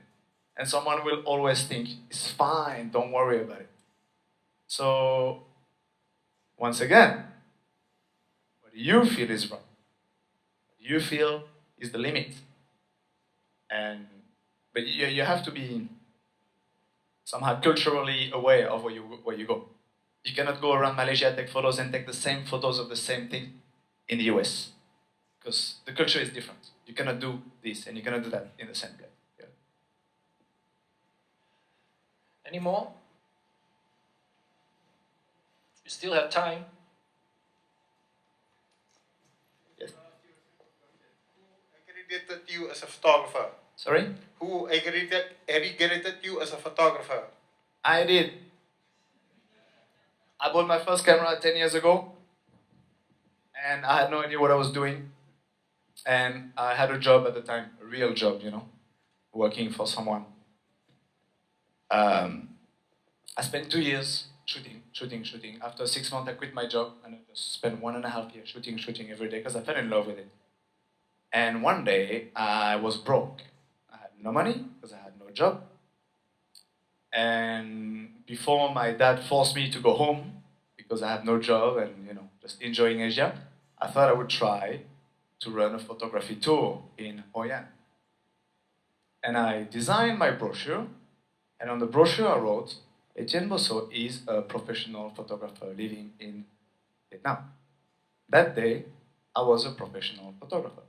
and someone will always think, it's fine, don't worry about it. So, once again, what you feel is wrong. What you feel is the limit. But you have to be somehow culturally aware of where you go. You cannot go around Malaysia, take photos, and take the same photos of the same thing in the US. Because the culture is different. You cannot do this and you cannot do that in the same place. Yeah. Any more? You still have time. Yes. Who accredited you as a photographer? Sorry? Who accredited you as a photographer? I did. I bought my first camera 10 years ago, and I had no idea what I was doing. And I had a job at the time, a real job, working for someone. I spent 2 years shooting. After 6 months, I quit my job, and I just spent 1.5 years shooting every day, because I fell in love with it. And one day, I was broke. I had no money, because I had no job. And before my dad forced me to go home, because I had no job and, just enjoying Asia, I thought I would try to run a photography tour in Hoi An. And I designed my brochure, and on the brochure I wrote, Etienne Bossot is a professional photographer living in Vietnam. That day, I was a professional photographer.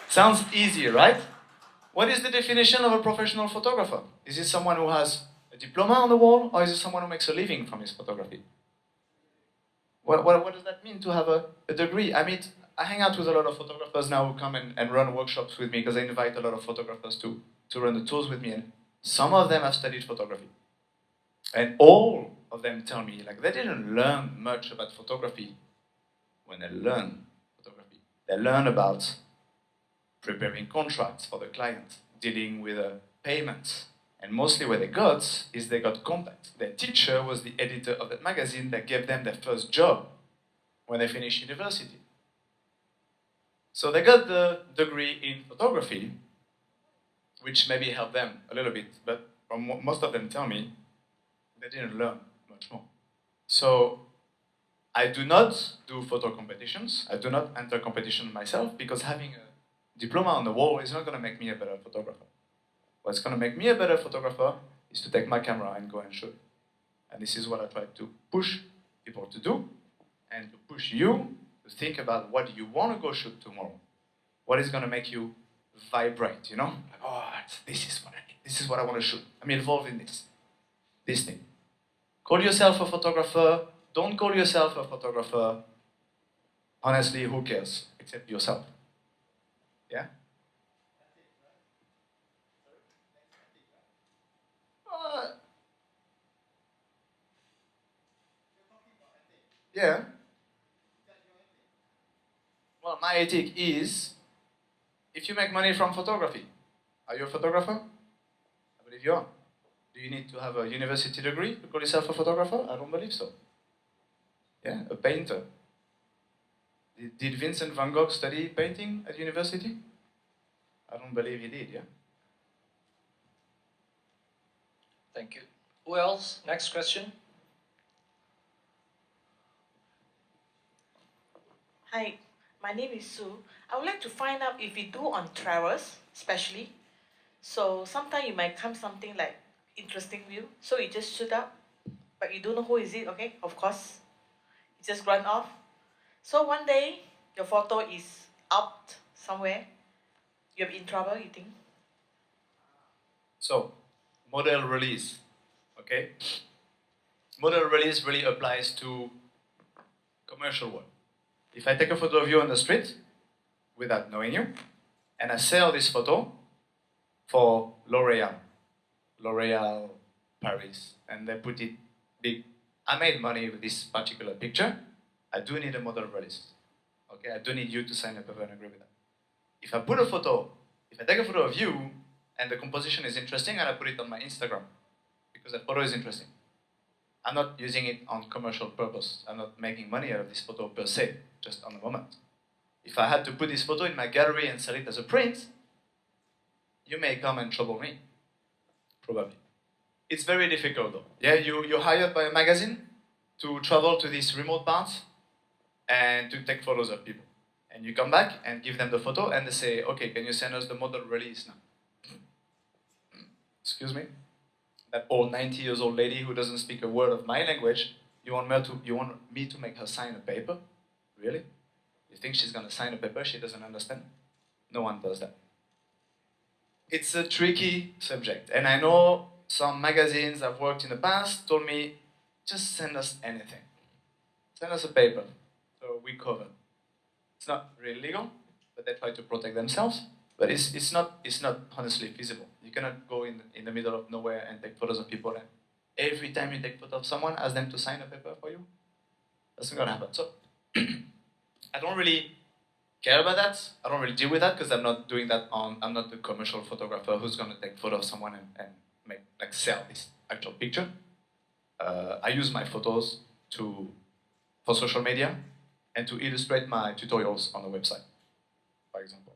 Sounds easy, right? What is the definition of a professional photographer? Is it someone who has a diploma on the wall, or is it someone who makes a living from his photography? What does that mean to have a degree? I hang out with a lot of photographers now who come and run workshops with me, because I invite a lot of photographers to run the tours with me, and some of them have studied photography. And all of them tell me, like, they didn't learn much about photography when they learn photography. They learn about preparing contracts for the client, dealing with payments. And mostly what they got is they got contacts. Their teacher was the editor of that magazine that gave them their first job when they finished university. So they got the degree in photography, which maybe helped them a little bit, but from what most of them tell me, they didn't learn much more. So I do not do photo competitions. I do not enter competition myself, because having a diploma on the wall is not going to make me a better photographer. What's going to make me a better photographer is to take my camera and go and shoot. And this is what I try to push people to do, and to push you to think about what you want to go shoot tomorrow. What is going to make you vibrate, Like, oh, this is what I need. This is what I want to shoot. I'm involved in this thing. Call yourself a photographer. Don't call yourself a photographer. Honestly, who cares? Except yourself. Yeah? Yeah. Well, my ethic is, if you make money from photography, are you a photographer? I believe you are. Do you need to have a university degree to call yourself a photographer? I don't believe so. Yeah, a painter. Did Vincent van Gogh study painting at university? I don't believe he did, yeah? Thank you. Who else? Next question. Hi, my name is Sue. I would like to find out if you do on travels, especially. So sometimes you might come something like interesting view, so you just shoot up, but you don't know who is it, okay? Of course, you just run off. So one day, your photo is out somewhere. You're in trouble, you think? So, model release, okay? Model release really applies to commercial work. If I take a photo of you on the street without knowing you, and I sell this photo for L'Oreal Paris, and they put it big. I made money with this particular picture. I do need a model release. Okay, I do need you to sign a paper and agree with that. If I take a photo of you and the composition is interesting, and I put it on my Instagram because the photo is interesting. I'm not using it on commercial purpose. I'm not making money out of this photo per se, just on the moment. If I had to put this photo in my gallery and sell it as a print, you may come and trouble me, probably. It's very difficult though. Yeah, you're hired by a magazine to travel to these remote parts and to take photos of people. And you come back and give them the photo and they say, okay, can you send us the model release now? Excuse me? That old 90 years old lady who doesn't speak a word of my language, you want me to make her sign a paper? Really? You think she's gonna sign a paper she doesn't understand? No one does that. It's a tricky subject, and I know some magazines I've worked in the past told me, just send us anything. Send us a paper, so we cover. It's not really legal, but they try to protect themselves. But it's not honestly feasible. You cannot go in the middle of nowhere and take photos of people, and every time you take photo of someone, ask them to sign a paper for you. That's not gonna happen. So I don't really care about that. I don't really deal with that because I'm not doing that I'm not the commercial photographer who's gonna take photo of someone and make sell this actual picture. I use my photos for social media and to illustrate my tutorials on the website, for example.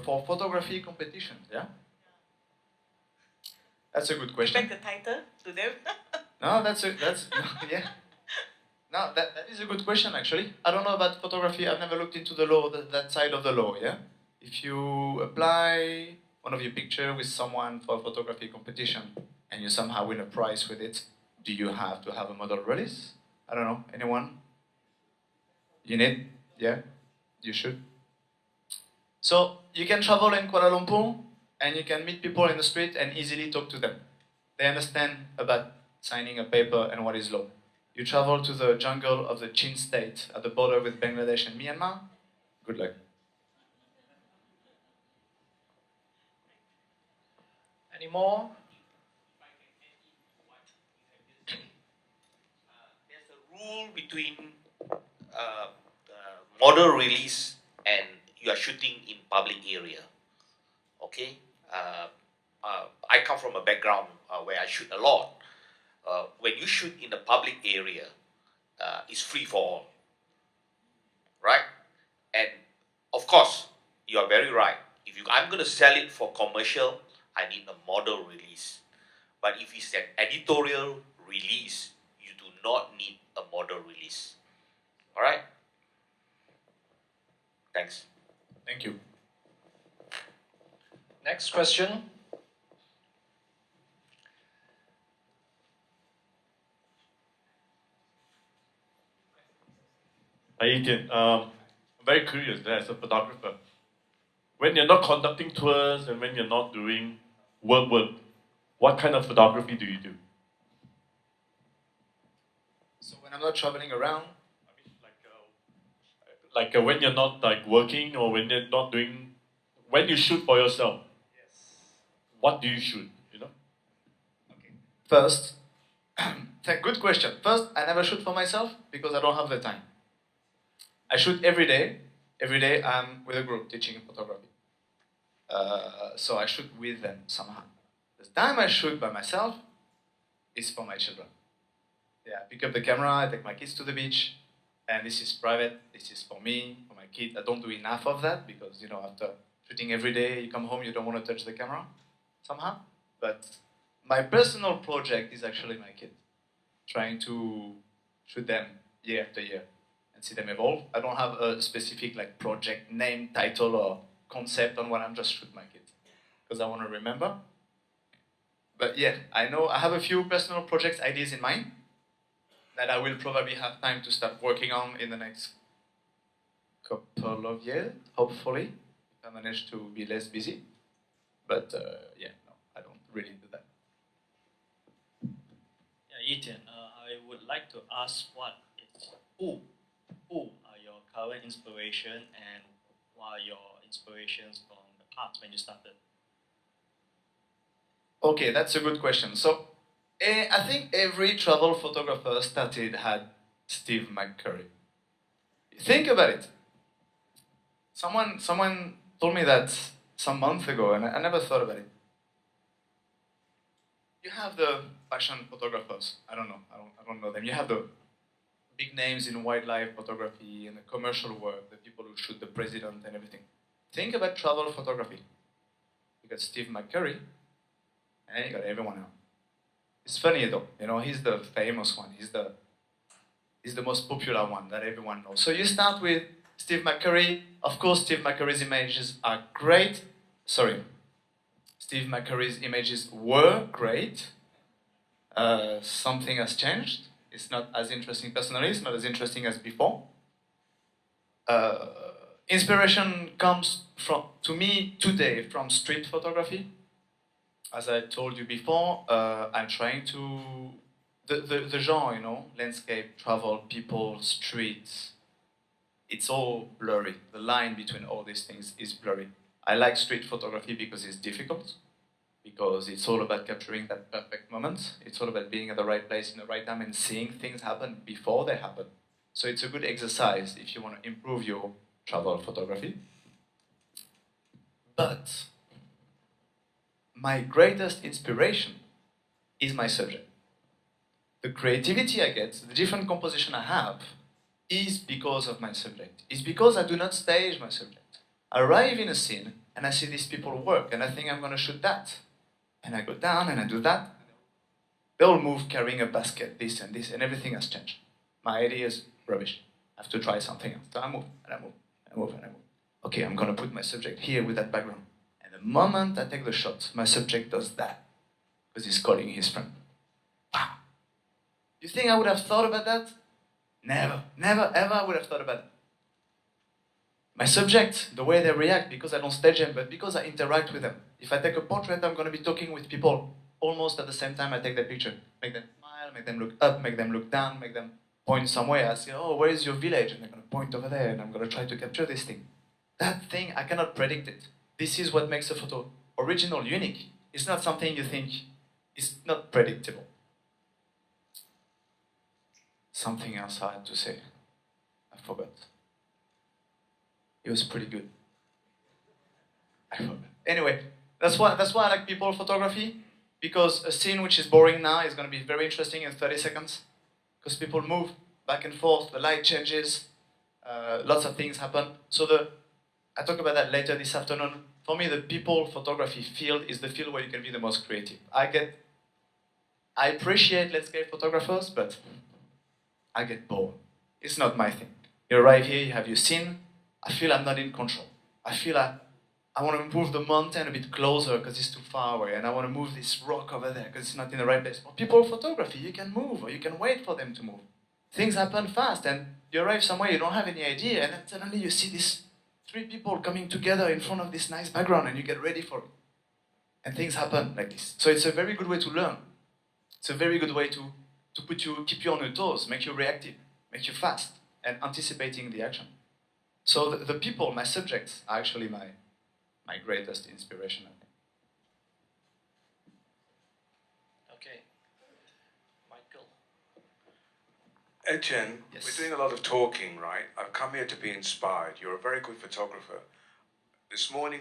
For photography competitions, yeah? That's a good question. Back the title to them. No, yeah. No, that is a good question actually. I don't know about photography. I've never looked into the law, that side of the law, yeah? If you apply one of your pictures with someone for a photography competition and you somehow win a prize with it, do you have to have a model release? I don't know. Anyone? You need? Yeah? You should. So you can travel in Kuala Lumpur and you can meet people in the street and easily talk to them. They understand about signing a paper and what is law. You travel to the jungle of the Chin state at the border with Bangladesh and Myanmar, good luck. Any more? There's a rule between model release and you are shooting in public area. Okay, I come from a background where I shoot a lot. When you shoot in a public area, it's free for all, right? And of course, you are very right. I'm going to sell it for commercial, I need a model release. But if it's an editorial release, you do not need a model release. All right? Thanks. Thank you. Next question. Hi, Etienne. I'm very curious as a photographer. When you're not conducting tours and when you're not doing work, what kind of photography do you do? So when I'm not traveling around, When you're not working or when you're not doing, when you shoot for yourself. Yes. What do you shoot? Okay. First, good question. First, I never shoot for myself because I don't have the time. I shoot every day. Every day I'm with a group teaching photography. So I shoot with them somehow. The time I shoot by myself is for my children. Yeah, I pick up the camera, I take my kids to the beach, and this is private, this is for me, for my kid. I don't do enough of that because, you know, after shooting every day, you come home, you don't want to touch the camera somehow. But my personal project is actually my kid, trying to shoot them year after year and see them evolve. I don't have a specific like project name, title, or concept on what I'm just shoot my kids because I want to remember. But yeah, I know I have a few personal projects, ideas in mind that I will probably have time to start working on in the next couple of years, hopefully, if I manage to be less busy. But yeah, no, I don't really do that. Yeah, Etienne, I would like to ask who are your current inspiration and what are your inspirations from the past when you started? Okay, that's a good question. So, I think every travel photographer had Steve McCurry. Think about it. Someone told me that some month ago, and I never thought about it. You have the fashion photographers. I don't know them. You have the big names in wildlife photography and the commercial work, the people who shoot the president and everything. Think about travel photography. You got Steve McCurry, and then you got everyone else. It's funny though, you know, he's the famous one. He's the most popular one that everyone knows. So you start with Steve McCurry. Of course, Steve McCurry's images are great. Steve McCurry's images were great. Something has changed. It's not as interesting personally. It's not as interesting as before. Inspiration comes to me today from street photography. As I told you before, I'm trying to the genre, you know, landscape, travel, people, streets. It's all blurry. The line between all these things is blurry. I like street photography because it's difficult, because it's all about capturing that perfect moment. It's all about being at the right place in the right time and seeing things happen before they happen. So it's a good exercise if you want to improve your travel photography. But my greatest inspiration is my subject. The creativity I get, the different composition I have, is because of my subject. It's because I do not stage my subject. I arrive in a scene and I see these people work and I think I'm going to shoot that. And I go down and I do that. They all move carrying a basket, this, and everything has changed. My idea is rubbish. I have to try something else. So I move and I move and I move and I move. Okay, I'm going to put my subject here with that background. And the moment I take the shot, my subject does that because he's calling his friend. Wow. You think I would have thought about that? Never, never, ever I would have thought about it. My subject, the way they react, because I don't stage them, but because I interact with them. If I take a portrait, I'm going to be talking with people almost at the same time I take the picture. Make them smile, make them look up, make them look down, make them point somewhere. I say, oh, where is your village? And they're going to point over there, and I'm going to try to capture this thing. That thing, I cannot predict it. This is what makes a photo original, unique. It's not something you think is not predictable. Something else I had to say. I forgot. It was pretty good. I forgot. Anyway, that's why I like people photography, because a scene which is boring now is going to be very interesting in 30 seconds, because people move back and forth, the light changes, lots of things happen. So I talk about that later this afternoon. For me, the people photography field is the field where you can be the most creative. I appreciate landscape photographers, but I get bored. It's not my thing. You arrive here, you have your scene. I feel I'm not in control. I feel I want to move the mountain a bit closer because it's too far away, and I want to move this rock over there because it's not in the right place. For people photography, you can move, or you can wait for them to move. Things happen fast, and you arrive somewhere you don't have any idea, and then suddenly you see these 3 people coming together in front of this nice background, and you get ready for it. And things happen like this. So it's a very good way to learn. It's a very good way to keep you on your toes, make you reactive, make you fast, and anticipating the action. So the people, my subjects, are actually my greatest inspiration, I think. Okay. Michael. Etienne, Yes. we're doing a lot of talking, right? I've come here to be inspired. You're a very good photographer. This morning,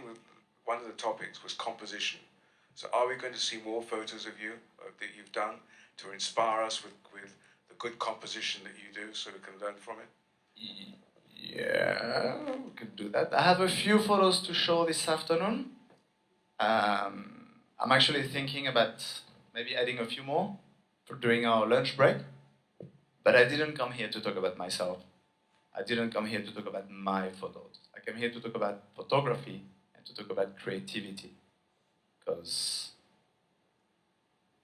one of the topics was composition. So are we going to see more photos of you that you've done to inspire us with the good composition that you do so we can learn from it? Yeah, we can do that. I have a few photos to show this afternoon. I'm actually thinking about maybe adding a few more for during our lunch break. But I didn't come here to talk about myself. I didn't come here to talk about my photos. I came here to talk about photography and to talk about creativity. Because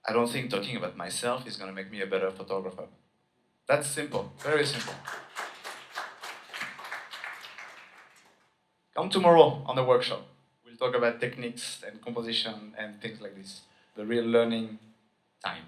I don't think talking about myself is going to make me a better photographer. That's simple, very simple. Come tomorrow on the workshop. We'll talk about techniques and composition and things like this. The real learning time.